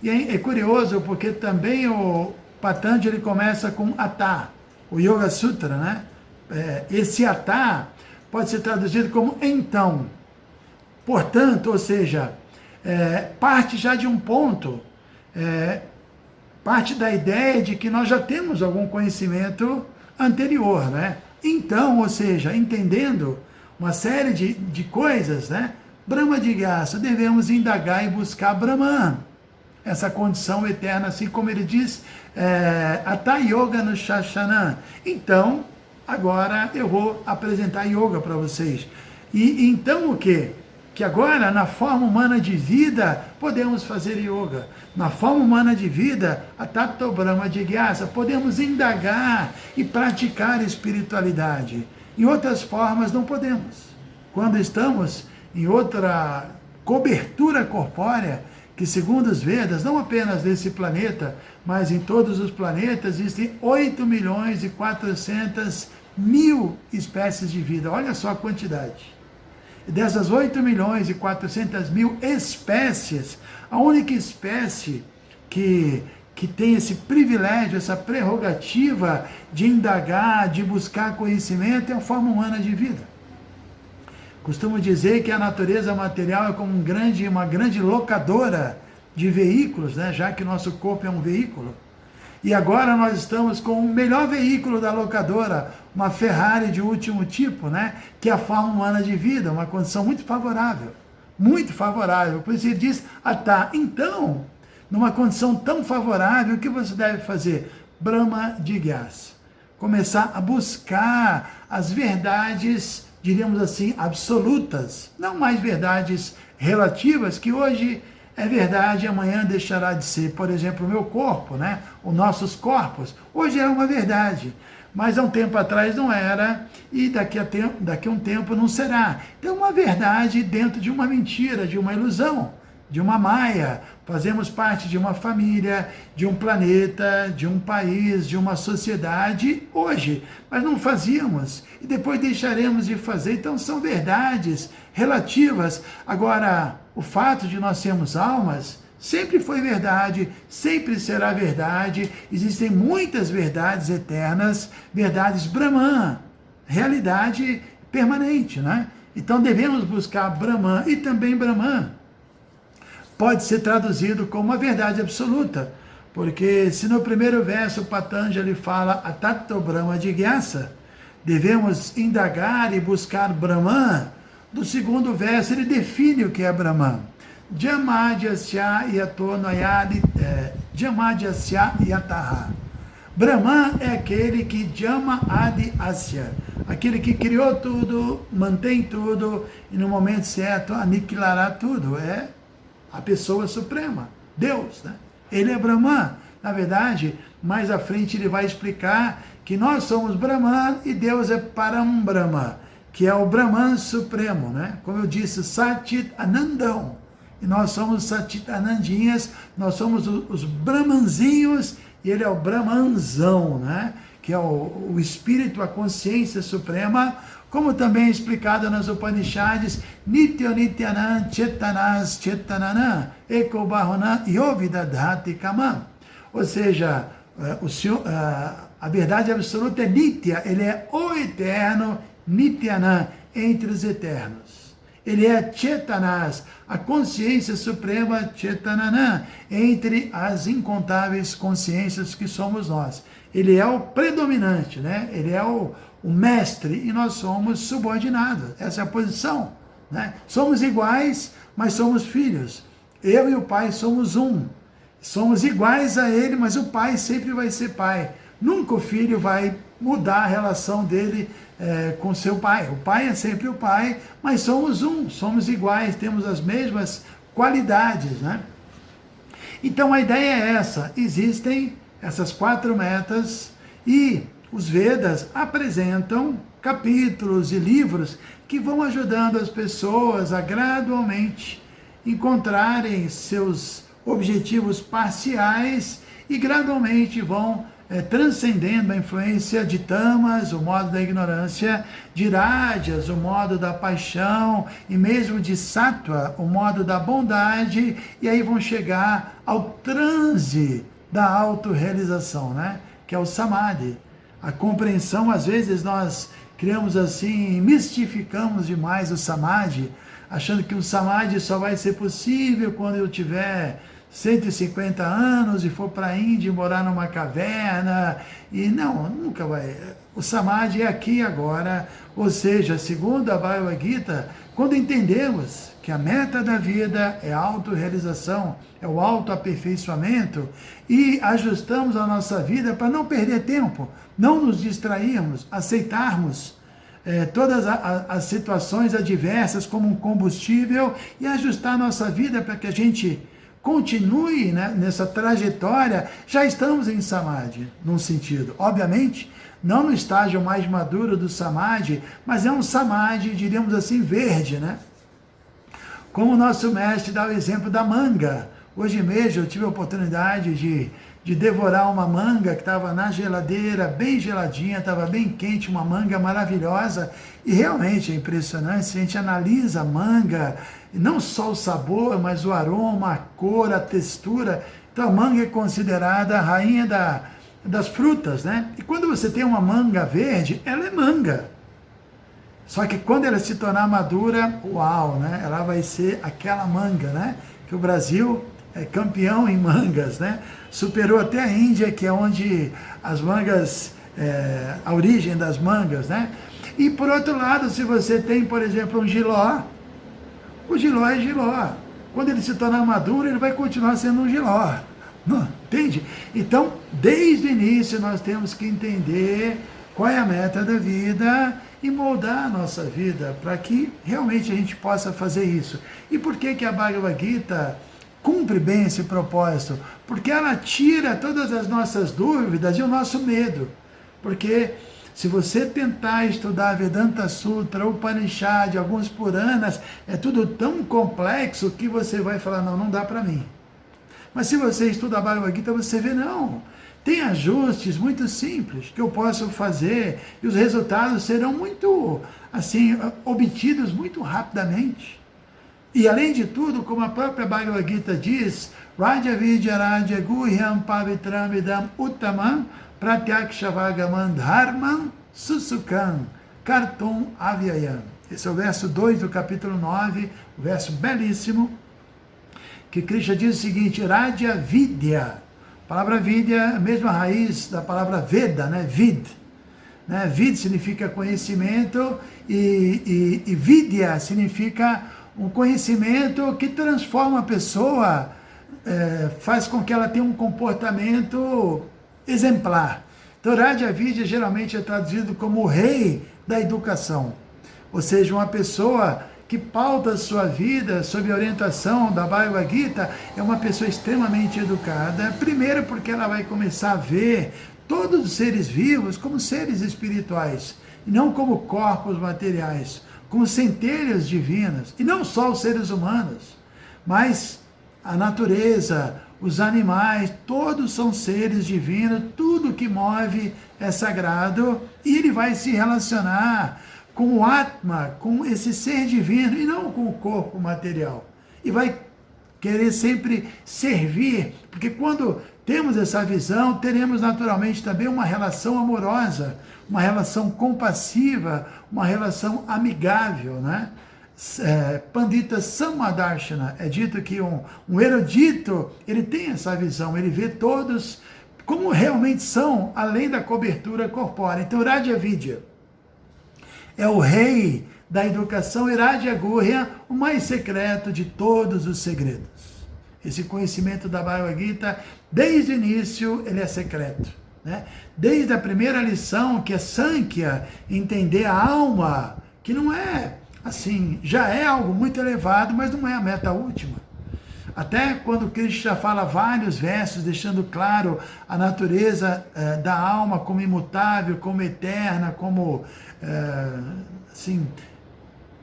Speaker 1: E é curioso porque também o Patanjali começa com Ata, o Yoga Sutra, né? Esse Ata pode ser traduzido como então. Portanto, ou seja, parte já de um ponto, parte da ideia de que nós já temos algum conhecimento anterior, né? Então, ou seja, entendendo uma série de coisas, né? Brahma Jigyasa, devemos indagar e buscar Brahman, essa condição eterna, assim como ele diz, Ata Yoga no Shashana. Então, agora eu vou apresentar yoga para vocês. E então o quê? Que agora, na forma humana de vida, podemos fazer yoga. Na forma humana de vida, a Tato Brahma Jigyasa, podemos indagar e praticar espiritualidade. Em outras formas, não podemos. Quando estamos em outra cobertura corpórea, que segundo os Vedas, não apenas nesse planeta, mas em todos os planetas, existem 8.400.000 espécies de vida. Olha só a quantidade. E dessas 8.400.000 espécies, a única espécie que tem esse privilégio, essa prerrogativa de indagar, de buscar conhecimento, é a forma humana de vida. Costumo dizer que a natureza material é como uma grande locadora de veículos, né? Já que nosso corpo é um veículo. E agora nós estamos com o melhor veículo da locadora, uma Ferrari de último tipo, né? Que é a forma humana de vida, uma condição muito favorável. Muito favorável. Por isso ele diz, tá. Então, numa condição tão favorável, o que você deve fazer? Brahma Jigyasa. Começar a buscar as verdades, diríamos assim, absolutas, não mais verdades relativas, que hoje é verdade, amanhã deixará de ser. Por exemplo, o meu corpo, né? Os nossos corpos, hoje é uma verdade, mas há um tempo atrás não era, e daqui a um tempo não será. Então, uma verdade dentro de uma mentira, de uma ilusão, de uma maia. Fazemos parte de uma família, de um planeta, de um país, de uma sociedade hoje, mas não fazíamos e depois deixaremos de fazer. Então são verdades relativas. Agora, o fato de nós sermos almas sempre foi verdade, sempre será verdade. Existem muitas verdades eternas, verdades Brahman, realidade permanente, né? Então devemos buscar Brahman, e também Brahman pode ser traduzido como uma verdade absoluta, porque se no primeiro verso Patanjali fala Atato Brahma Jigyasa, devemos indagar e buscar Brahman, no segundo verso ele define o que é Brahman. Jamadhyasya yataha. Brahman é aquele que Jama Adi Asya, aquele que criou tudo, mantém tudo e no momento certo aniquilará tudo. É a pessoa suprema, Deus, né? Ele é Brahman. Na verdade, mais à frente ele vai explicar que nós somos Brahman e Deus é Parambrahma, que é o Brahman supremo, né? Como eu disse, Satit Anandão. E nós somos Satit Anandinhas, nós somos os Brahmanzinhos e ele é o Brahmanzão, né? Que é o espírito, a consciência suprema, como também é explicado nas Upanishads, Nitya Nityanam Chetanas Chetananam Eko Bahana Yovidadhati Kamam. Ou seja, a verdade absoluta é Nitya, ele é o eterno, Nityanam, entre os eternos. Ele é Chetanas, a consciência suprema, Chetananam, entre as incontáveis consciências que somos nós. Ele é o predominante, né? Ele é o mestre e nós somos subordinados. Essa é a posição, né? Somos iguais, mas somos filhos. Eu e o Pai somos um. Somos iguais a Ele, mas o Pai sempre vai ser Pai. Nunca o filho vai mudar a relação dele com seu pai. O Pai é sempre o Pai, mas somos um, somos iguais, temos as mesmas qualidades, né? Então a ideia é essa. Existem essas 4 metas e os Vedas apresentam capítulos e livros que vão ajudando as pessoas a gradualmente encontrarem seus objetivos parciais e gradualmente vão transcendendo a influência de tamas, o modo da ignorância, de rádias, o modo da paixão, e mesmo de sattva, o modo da bondade, e aí vão chegar ao transe da autorrealização, né? Que é o samadhi. A compreensão, às vezes nós criamos assim, mistificamos demais o samadhi, achando que o samadhi só vai ser possível quando eu tiver 150 anos e for para a Índia e morar numa caverna, e não, nunca vai. O samadhi é aqui e agora, ou seja, segundo a Bhagavad Gita, quando entendemos que a meta da vida é a autorrealização, é o autoaperfeiçoamento, e ajustamos a nossa vida para não perder tempo, não nos distrairmos, aceitarmos todas as situações adversas como um combustível e ajustar a nossa vida para que a gente continue, né, nessa trajetória. Já estamos em Samadhi, num sentido, obviamente, não no estágio mais maduro do Samadhi, mas é um Samadhi, diríamos assim, verde, né? Como o nosso mestre dá o exemplo da manga. Hoje mesmo eu tive a oportunidade de devorar uma manga que estava na geladeira, bem geladinha, estava bem quente, uma manga maravilhosa, e realmente é impressionante, se a gente analisa a manga, não só o sabor, mas o aroma, a cor, a textura. Então a manga é considerada a rainha das frutas, né? E quando você tem uma manga verde, ela é manga. Só que quando ela se tornar madura, uau, né? Ela vai ser aquela manga, né? Que o Brasil é campeão em mangas, né? Superou até a Índia, que é onde as mangas, a origem das mangas, né? E por outro lado, se você tem, por exemplo, um jiló, o jiló é jiló. Quando ele se tornar maduro, ele vai continuar sendo um jiló. Não, entende? Então, desde o início, nós temos que entender qual é a meta da vida e moldar a nossa vida para que realmente a gente possa fazer isso. E por que a Bhagavad Gita cumpre bem esse propósito, porque ela tira todas as nossas dúvidas e o nosso medo. Porque se você tentar estudar Vedanta Sutra, Upanishad, alguns Puranas, é tudo tão complexo que você vai falar, não, não dá para mim. Mas se você estuda a Bhagavad Gita, você vê, não, tem ajustes muito simples que eu posso fazer e os resultados serão muito, assim, obtidos muito rapidamente. E além de tudo, como a própria Bhagavad Gita diz, Raja Vidya Raja Guhyam Pavitram Idam Uttamam Pratyakshavagamam Dharmam Susukam Kartum Avyayam. Esse é o verso 2 do capítulo 9, o verso belíssimo, que Krishna diz o seguinte, Raja Vidya. A palavra Vidya é a mesma raiz da palavra Veda, né? Vid. Né? Vid significa conhecimento e Vidya significa um conhecimento que transforma a pessoa, faz com que ela tenha um comportamento exemplar. Então, Raja Vidya geralmente é traduzido como o rei da educação, ou seja, uma pessoa que pauta a sua vida sob a orientação da Bhagavad Gita, é uma pessoa extremamente educada, primeiro porque ela vai começar a ver todos os seres vivos como seres espirituais, e não como corpos materiais, como centelhas divinas, e não só os seres humanos, mas a natureza, os animais, todos são seres divinos, tudo que move é sagrado, e ele vai se relacionar com o Atma, com esse ser divino, e não com o corpo material. E vai querer sempre servir, porque quando temos essa visão, teremos naturalmente também uma relação amorosa, uma relação compassiva, uma relação amigável, né? Pandita Samadarshana, é dito que um erudito, ele tem essa visão, ele vê todos como realmente são, além da cobertura corpórea. Então, Raja Vidya é o rei da educação, e Raja Guhya, o mais secreto de todos os segredos. Esse conhecimento da Bhagavad Gita, desde o início, ele é secreto. Né? Desde a primeira lição, que é Sankhya, entender a alma, que não é assim, já é algo muito elevado, mas não é a meta última. Até quando Krishna fala vários versos, deixando claro a natureza da alma como imutável, como eterna, como assim,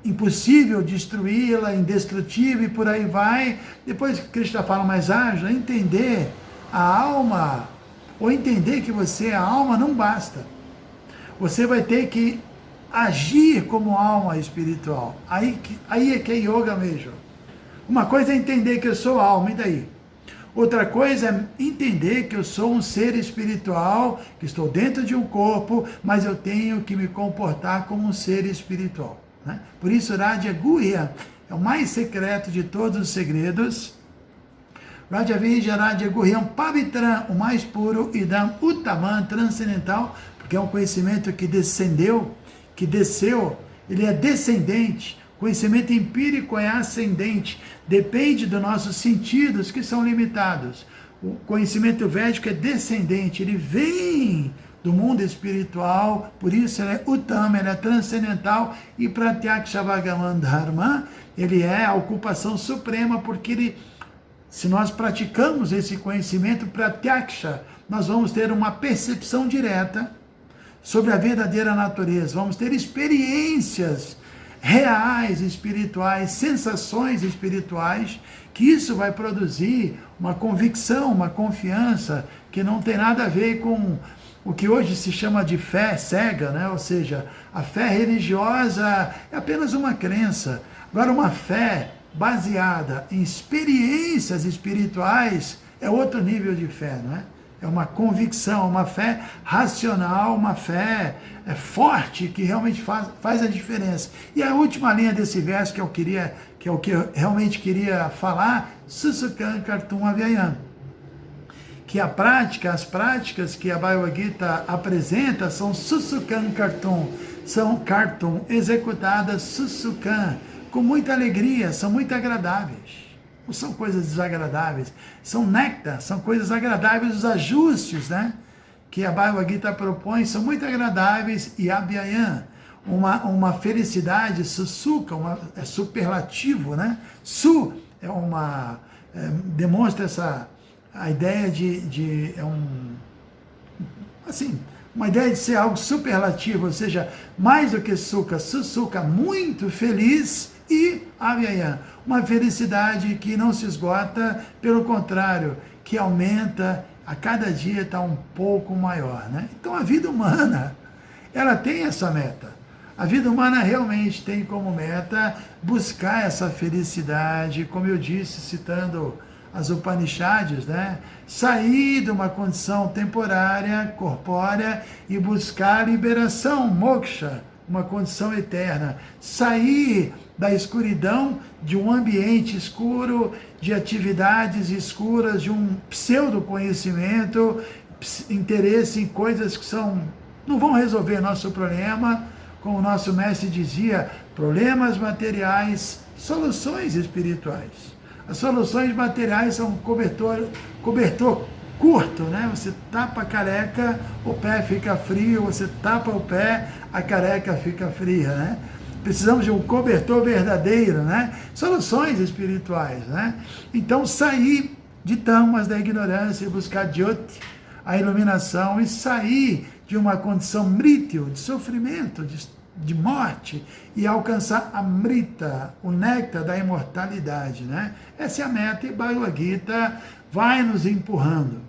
Speaker 1: impossível destruí-la, indestrutível, e por aí vai. Depois que Krishna fala mais ágil, entender a alma, ou entender que você é a alma, não basta. Você vai ter que agir como alma espiritual. Aí é que é yoga mesmo. Uma coisa é entender que eu sou alma, e daí? Outra coisa é entender que eu sou um ser espiritual, que estou dentro de um corpo, mas eu tenho que me comportar como um ser espiritual. Né? Por isso, Raja Guhya é o mais secreto de todos os segredos. Raja Vidya Raja Guhyam Pavitram, o mais puro, Idam Uttamam, transcendental, porque é um conhecimento que descendeu, que desceu, ele é descendente. Conhecimento empírico é ascendente, depende dos nossos sentidos que são limitados. O conhecimento védico é descendente, ele vem do mundo espiritual, por isso ele é Uttama, ele é transcendental, e Pratyakshavagamam Dharma, ele é a ocupação suprema, porque ele, se nós praticamos esse conhecimento Pratyaksha, nós vamos ter uma percepção direta sobre a verdadeira natureza, vamos ter experiências reais espirituais, sensações espirituais, que isso vai produzir uma convicção, uma confiança, que não tem nada a ver com o que hoje se chama de fé cega, né? Ou seja, a fé religiosa é apenas uma crença. Agora, uma fé baseada em experiências espirituais é outro nível de fé, não é? É uma convicção, uma fé racional, uma fé forte, que realmente faz a diferença. E a última linha desse verso, que é o que eu realmente queria falar, Susukam Kartum Avyayam, que as práticas que a Bhagavad Gita apresenta são Susukam Kartum, são Kartum, executadas Susukam, com muita alegria, são muito agradáveis. Não são coisas desagradáveis, são néctar, são coisas agradáveis, os ajustes, né, que a Bhagavad Gita propõe são muito agradáveis, e Abhyayam, uma felicidade, Susuka, é superlativo, né, Su é uma demonstra a ideia uma ideia de ser algo superlativo, ou seja, mais do que suca, sussuca, muito feliz e aviayan, uma felicidade que não se esgota, pelo contrário, que aumenta, a cada dia está um pouco maior, né? Então a vida humana, ela tem essa meta. A vida humana realmente tem como meta buscar essa felicidade, como eu disse, citando as Upanishads, né? Sair de uma condição temporária, corpórea, e buscar a liberação, moksha, uma condição eterna. Sair da escuridão, de um ambiente escuro, de atividades escuras, de um pseudo-conhecimento, interesse em coisas que não vão resolver nosso problema, como o nosso mestre dizia, problemas materiais, soluções espirituais. As soluções materiais são cobertor curto, né? Você tapa a careca, o pé fica frio, você tapa o pé, a careca fica fria, né? Precisamos de um cobertor verdadeiro, né? Soluções espirituais, né? Então, sair de tamas da ignorância e buscar Jyoti, a iluminação, e sair de uma condição mrítil, de sofrimento, de morte, e alcançar a Amrita, o néctar da imortalidade, né? Essa é a meta, e Bhagavad Gita vai nos empurrando.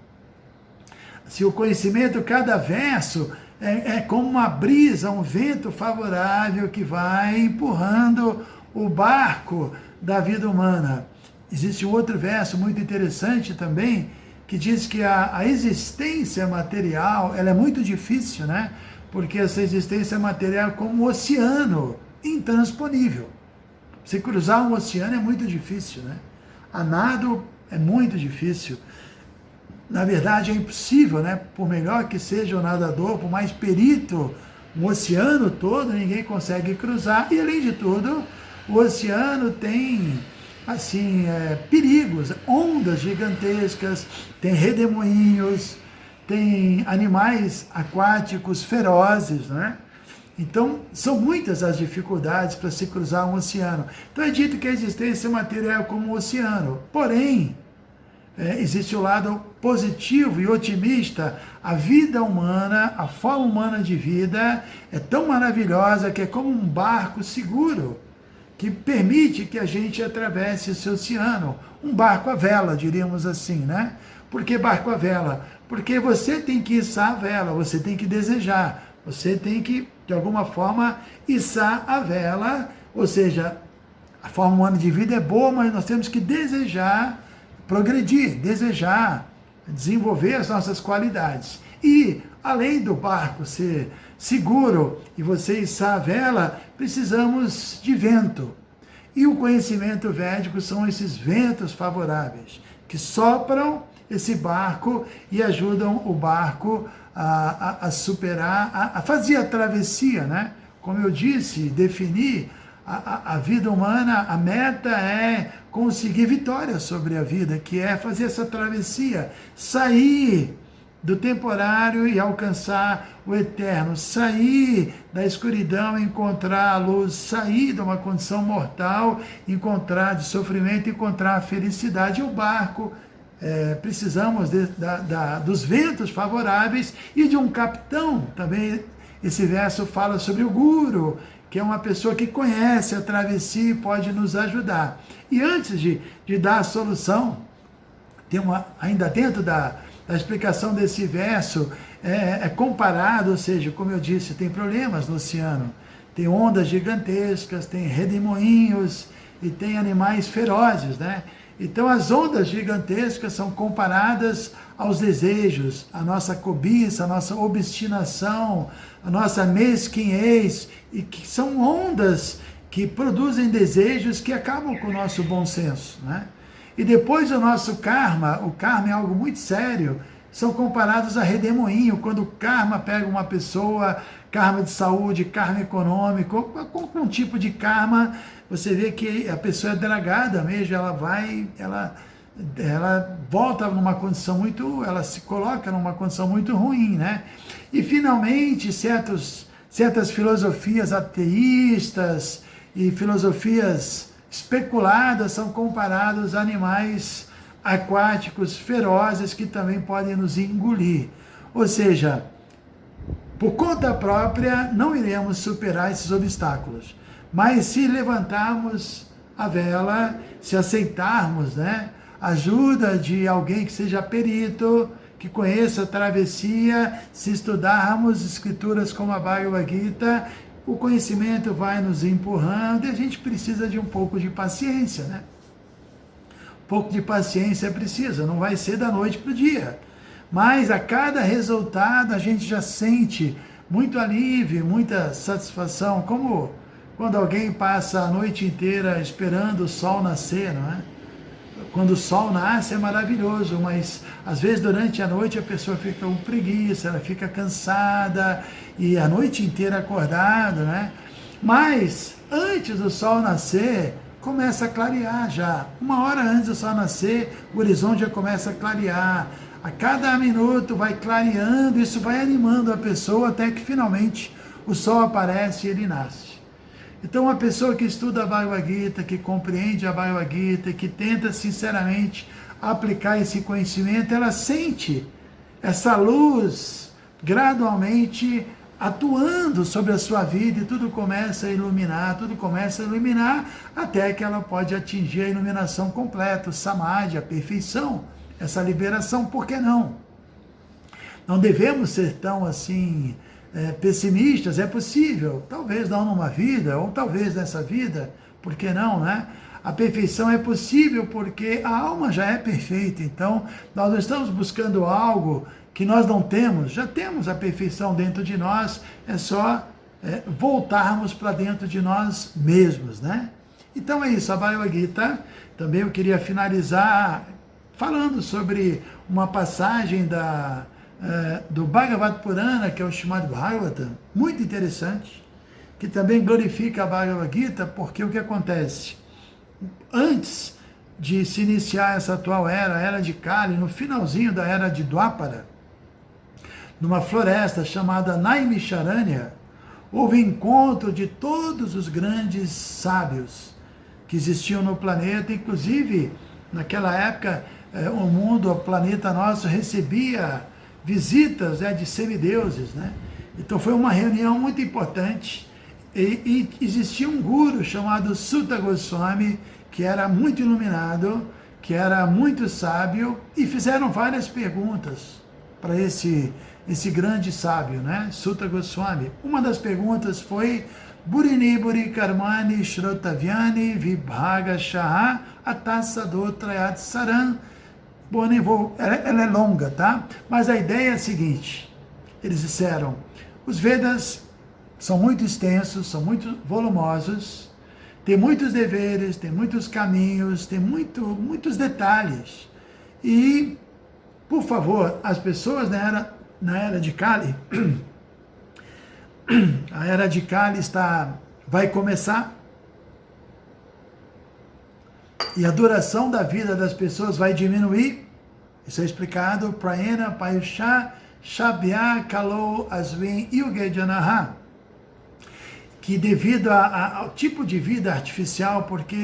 Speaker 1: Se o conhecimento, cada verso, é como uma brisa, um vento favorável que vai empurrando o barco da vida humana. Existe um outro verso muito interessante também, que diz que a existência material, ela é muito difícil, né? Porque essa existência material é como um oceano intransponível. Se cruzar um oceano é muito difícil, né? A nado é muito difícil. Na verdade é impossível, né? Por melhor que seja o nadador, por mais perito, o oceano todo ninguém consegue cruzar. E além de tudo, o oceano tem perigos, ondas gigantescas, tem redemoinhos, tem animais aquáticos ferozes, né? Então, são muitas as dificuldades para se cruzar um oceano. Então, é dito que a existência material é como um oceano. Porém, existe o lado positivo e otimista. A vida humana, a forma humana de vida é tão maravilhosa que é como um barco seguro, que permite que a gente atravesse esse oceano. Um barco à vela, diríamos assim, né? Por que barco à vela? Porque você tem que içar a vela, você tem que desejar, você tem que, de alguma forma, içar a vela, ou seja, a forma humana de vida é boa, mas nós temos que desejar progredir, desejar desenvolver as nossas qualidades. E, além do barco ser seguro e você içar a vela, precisamos de vento. E o conhecimento védico são esses ventos favoráveis, que sopram esse barco e ajudam o barco a superar, a fazer a travessia, né? Como eu disse, definir a vida humana, a meta é conseguir vitória sobre a vida, que é fazer essa travessia, sair do temporário e alcançar o eterno, sair da escuridão e encontrar a luz, sair de uma condição mortal, encontrar de sofrimento, encontrar a felicidade. E o barco, precisamos dos ventos favoráveis e de um capitão. Também esse verso fala sobre o guru, que é uma pessoa que conhece a travessia e pode nos ajudar. E antes de dar a solução, ainda dentro da explicação desse verso, comparado, ou seja, como eu disse, tem problemas no oceano, tem ondas gigantescas, tem redemoinhos e tem animais ferozes, né? Então as ondas gigantescas são comparadas aos desejos, a nossa cobiça, a nossa obstinação, a nossa mesquinhez, e que são ondas que produzem desejos que acabam com o nosso bom senso, né? E depois o nosso karma, o karma é algo muito sério, são comparados a redemoinho, quando o karma pega uma pessoa, karma de saúde, karma econômico, com um tipo de karma, você vê que a pessoa é dragada mesmo, ela volta numa condição ela se coloca numa condição muito ruim, né? E finalmente, certas filosofias ateístas e filosofias especuladas são comparados a animais aquáticos ferozes que também podem nos engolir. Ou seja, por conta própria não iremos superar esses obstáculos, mas se levantarmos a vela, se aceitarmos, ajuda de alguém que seja perito, que conheça a travessia, se estudarmos escrituras como a Bhagavad Gita, o conhecimento vai nos empurrando e a gente precisa de um pouco de paciência, Um pouco de paciência é preciso, não vai ser da noite para o dia. Mas a cada resultado a gente já sente muito alívio, muita satisfação, como quando alguém passa a noite inteira esperando o sol nascer, não é? Quando o sol nasce é maravilhoso, mas às vezes durante a noite a pessoa fica com preguiça, ela fica cansada e a noite inteira acordada, né? Mas antes do sol nascer, começa a clarear já. 1 hora antes do sol nascer, o horizonte já começa a clarear. A cada minuto vai clareando, isso vai animando a pessoa até que finalmente o sol aparece e ele nasce. Então, uma pessoa que estuda a Bhagavad Gita, que compreende a Bhagavad Gita, que tenta sinceramente aplicar esse conhecimento, ela sente essa luz gradualmente atuando sobre a sua vida e tudo começa a iluminar, até que ela pode atingir a iluminação completa, o samadhi, a perfeição, essa liberação. Por que não? Não devemos ser tão assim pessimistas. É possível, talvez não numa vida, ou talvez nessa vida, por que não, A perfeição é possível porque a alma já é perfeita, então nós não estamos buscando algo que nós não temos, já temos a perfeição dentro de nós, é só voltarmos para dentro de nós mesmos, Então é isso, a Bhagavad Gita. Também eu queria finalizar falando sobre uma passagem do Bhagavad Purana, que é o Srimad Bhagavatam, muito interessante, que também glorifica a Bhagavad Gita, porque o que acontece? Antes de se iniciar essa atual era, a era de Kali, no finalzinho da era de Dwapara, numa floresta chamada Naimisharanya, houve encontro de todos os grandes sábios que existiam no planeta, inclusive naquela época o mundo, o planeta nosso recebia visitas de semideuses, Então foi uma reunião muito importante e existia um guru chamado Sutta Goswami, que era muito iluminado, que era muito sábio, e fizeram várias perguntas para esse grande sábio, Sutta Goswami. Uma das perguntas foi: Burini Buri Karmani Shrotavyani Vibhaga Shaha Atasado Trayat Saran. Bom, nem vou, ela é longa, tá? Mas a ideia é a seguinte: eles disseram, os Vedas são muito extensos, são muito volumosos, tem muitos deveres, tem muitos caminhos, tem muitos detalhes. E, por favor, as pessoas na era de Kali, a era de Kali vai começar, e a duração da vida das pessoas vai diminuir. Isso é explicado, Prayena Payusha Shabya Kalo Aswin Yuge Janaha, que devido ao tipo de vida artificial, porque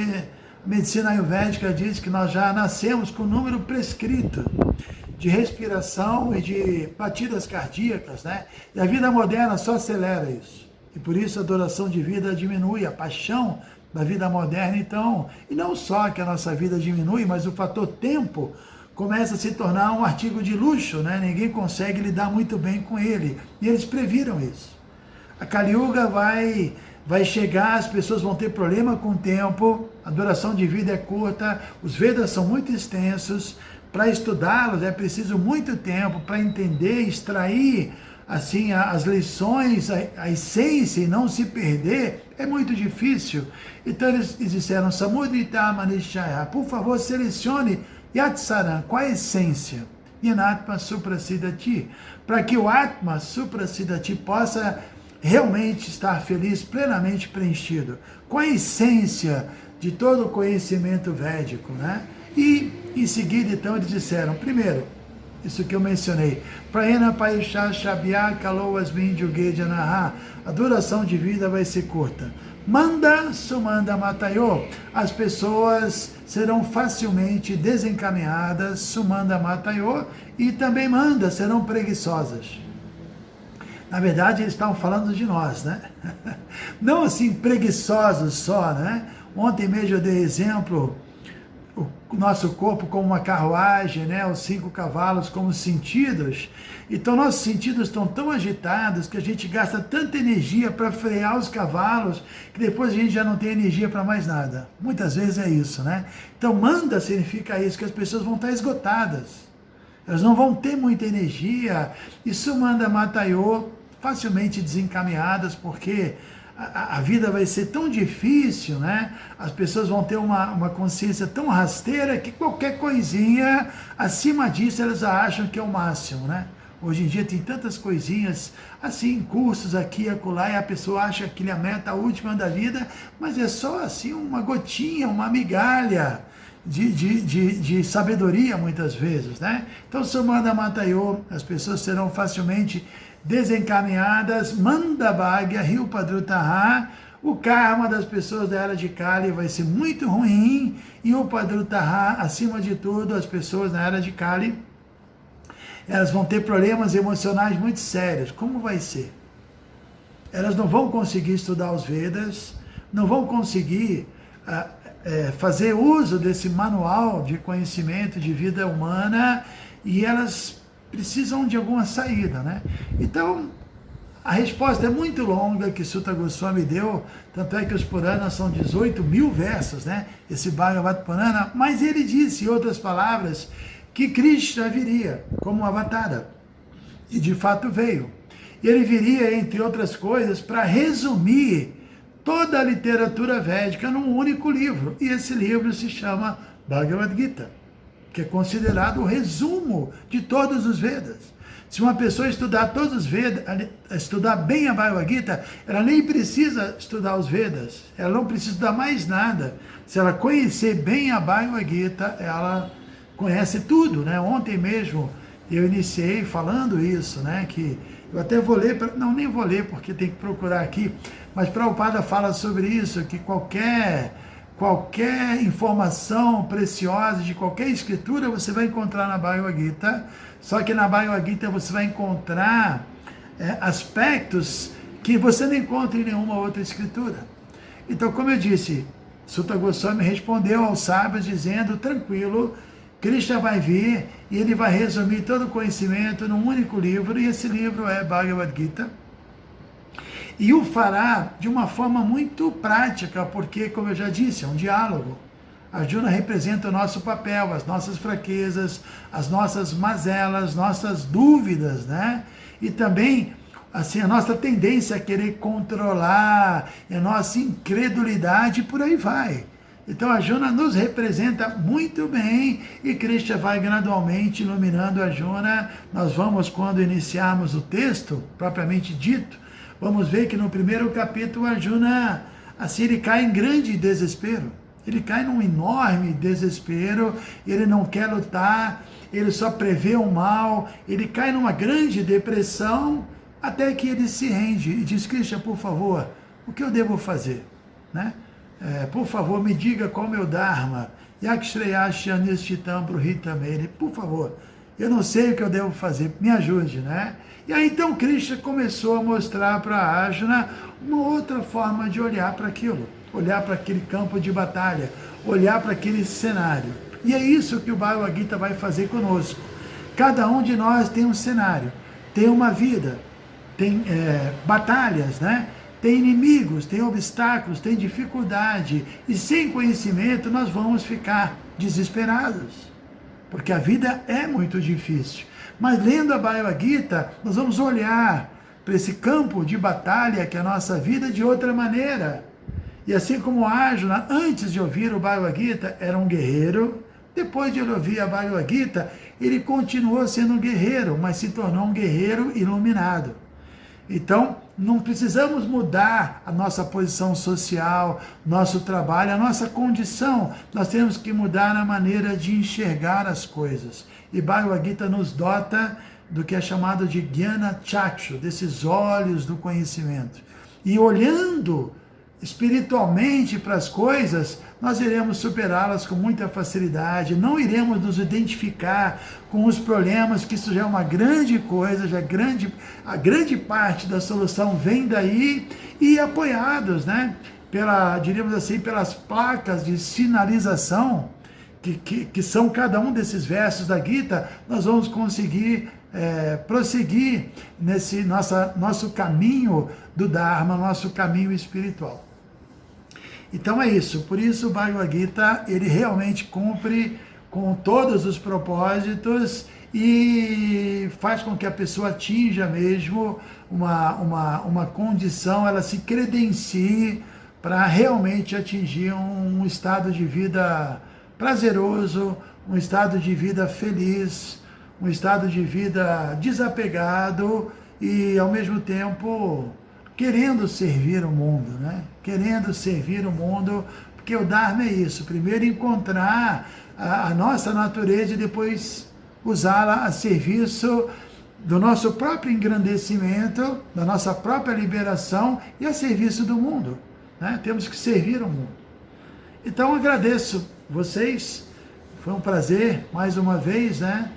Speaker 1: a medicina ayurvédica diz que nós já nascemos com o número prescrito de respiração e de batidas cardíacas, E a vida moderna só acelera isso. E por isso a duração de vida diminui, a paixão da vida moderna, então, e não só que a nossa vida diminui, mas o fator tempo começa a se tornar um artigo de luxo, Ninguém consegue lidar muito bem com ele, e eles previram isso. A Kali Yuga vai chegar, as pessoas vão ter problema com o tempo, a duração de vida é curta, os Vedas são muito extensos, para estudá-los é preciso muito tempo, para entender, extrair assim as lições, a essência e não se perder, é muito difícil. Então eles disseram, Samudrita Manishaya, por favor selecione Yatsaran, qual a essência? Yanatma Suprasidati, para que o Atma Suprasidati possa realmente estar feliz, plenamente preenchido. Qual a essência de todo o conhecimento védico, E em seguida, então, eles disseram, primeiro, isso que eu mencionei, Prayena Payusha Shabya Kalo Asmin Yuge Janaha, a duração de vida vai ser curta. Manda sumanda matayo, as pessoas serão facilmente desencaminhadas, sumanda matayo, e também manda, serão preguiçosas. Na verdade, eles estavam falando de nós, né? Não assim preguiçosos só, né? Ontem mesmo eu dei exemplo, o nosso corpo como uma carruagem, né? Os 5 cavalos como sentidos. Então nossos sentidos estão tão agitados que a gente gasta tanta energia para frear os cavalos que depois a gente já não tem energia para mais nada. Muitas vezes é isso, né? Então manda significa isso, que as pessoas vão estar esgotadas. Elas não vão ter muita energia. Isso manda mataiô, facilmente desencaminhadas, porque a vida vai ser tão difícil, né? As pessoas vão ter uma consciência tão rasteira que qualquer coisinha acima disso elas acham que é o máximo, né? Hoje em dia tem tantas coisinhas, assim, cursos aqui e acolá, e a pessoa acha que é a meta última da vida, mas é só assim uma gotinha, uma migalha de sabedoria muitas vezes, né? Então, Sumanda Mataiô, as pessoas serão facilmente desencaminhadas, Manda Bhagya, Rio Padrutaha, o karma das pessoas da era de Kali vai ser muito ruim, e o Padrutaha, acima de tudo, as pessoas na era de Kali, elas vão ter problemas emocionais muito sérios. Como vai ser? Elas não vão conseguir estudar os Vedas, não vão conseguir fazer uso desse manual de conhecimento de vida humana, e elas precisam de alguma saída, né? Então, a resposta é muito longa que Sutta Goswami deu, tanto é que os Puranas são 18.000 versos, né? Esse Bhagavad Purana, mas ele disse, em outras palavras, que Krishna viria como Avatara, e de fato veio. E ele viria, entre outras coisas, para resumir toda a literatura védica num único livro, e esse livro se chama Bhagavad Gita, que é considerado o resumo de todos os Vedas. Se uma pessoa estudar todos os Vedas, estudar bem a Bhagavad Gita, ela nem precisa estudar os Vedas, ela não precisa estudar mais nada. Se ela conhecer bem a Bhagavad Gita, ela conhece tudo, né? Ontem mesmo eu iniciei falando isso, né? Que eu até vou ler, não, nem vou ler porque tem que procurar aqui, mas Prabhupada fala sobre isso, que qualquer informação preciosa de qualquer escritura você vai encontrar na Bhagavad Gita, só que na Bhagavad Gita você vai encontrar aspectos que você não encontra em nenhuma outra escritura. Então, como eu disse, Sutta Goswami respondeu aos sábios dizendo, tranquilo, Krishna vai vir e ele vai resumir todo o conhecimento num único livro, e esse livro é Bhagavad Gita, e o fará de uma forma muito prática, porque, como eu já disse, é um diálogo. Arjuna representa o nosso papel, as nossas fraquezas, as nossas mazelas, nossas dúvidas, né? E também, assim, a nossa tendência a querer controlar, a nossa incredulidade, por aí vai. Então, Arjuna nos representa muito bem, e Krishna vai gradualmente iluminando Arjuna. Nós vamos, quando iniciarmos o texto, propriamente dito, vamos ver que no primeiro capítulo, Arjuna, assim, ele cai em grande desespero. Ele cai num enorme desespero, ele não quer lutar, ele só prevê o mal, ele cai numa grande depressão, até que ele se rende e diz, Krishna, por favor, o que eu devo fazer? Né? Por favor, me diga qual é o meu Dharma. Yakshreyashi Nishchitam Bruhitamene. Por favor, eu não sei o que eu devo fazer, me ajude, né? E aí então Krishna começou a mostrar para Arjuna uma outra forma de olhar para aquilo, olhar para aquele campo de batalha, olhar para aquele cenário. E é isso que o Bhagavad Gita vai fazer conosco. Cada um de nós tem um cenário, tem uma vida, tem batalhas, né? Tem inimigos, tem obstáculos, tem dificuldade, e sem conhecimento nós vamos ficar desesperados, porque a vida é muito difícil. Mas lendo a Bhagavad Gita, nós vamos olhar para esse campo de batalha que é a nossa vida de outra maneira. E assim como Arjuna, antes de ouvir o Bhagavad Gita, era um guerreiro, depois de ele ouvir a Bhagavad Gita, ele continuou sendo um guerreiro, mas se tornou um guerreiro iluminado. Então, não precisamos mudar a nossa posição social, nosso trabalho, a nossa condição. Nós temos que mudar a maneira de enxergar as coisas. E Bhagavad Gita nos dota do que é chamado de Jnana Chakshu, desses olhos do conhecimento. E olhando espiritualmente para as coisas, nós iremos superá-las com muita facilidade, não iremos nos identificar com os problemas, que isso já é uma grande coisa, a grande parte da solução vem daí, e apoiados, né, diríamos assim, pelas placas de sinalização, que são cada um desses versos da Gita, nós vamos conseguir prosseguir nesse nosso caminho do Dharma, nosso caminho espiritual. Então é isso, por isso o Bhagavad Gita, ele realmente cumpre com todos os propósitos e faz com que a pessoa atinja mesmo uma condição, ela se credencie para realmente atingir um estado de vida prazeroso, um estado de vida feliz, um estado de vida desapegado e, ao mesmo tempo, querendo servir o mundo, né? Querendo servir o mundo, porque o Dharma é isso, primeiro encontrar a nossa natureza e depois usá-la a serviço do nosso próprio engrandecimento, da nossa própria liberação e a serviço do mundo, né? Temos que servir o mundo. Então, agradeço vocês, foi um prazer, mais uma vez, né?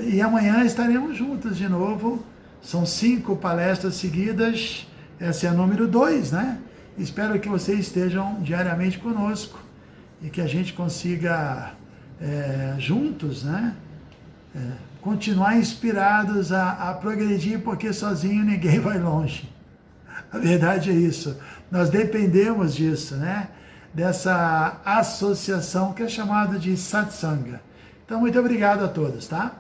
Speaker 1: E amanhã estaremos juntos de novo, são 5 palestras seguidas, essa é a número 2, né? Espero que vocês estejam diariamente conosco e que a gente consiga, juntos, né? Continuar inspirados a progredir, porque sozinho ninguém vai longe. A verdade é isso, nós dependemos disso, né? Dessa associação que é chamada de Satsanga. Então, muito obrigado a todos, tá?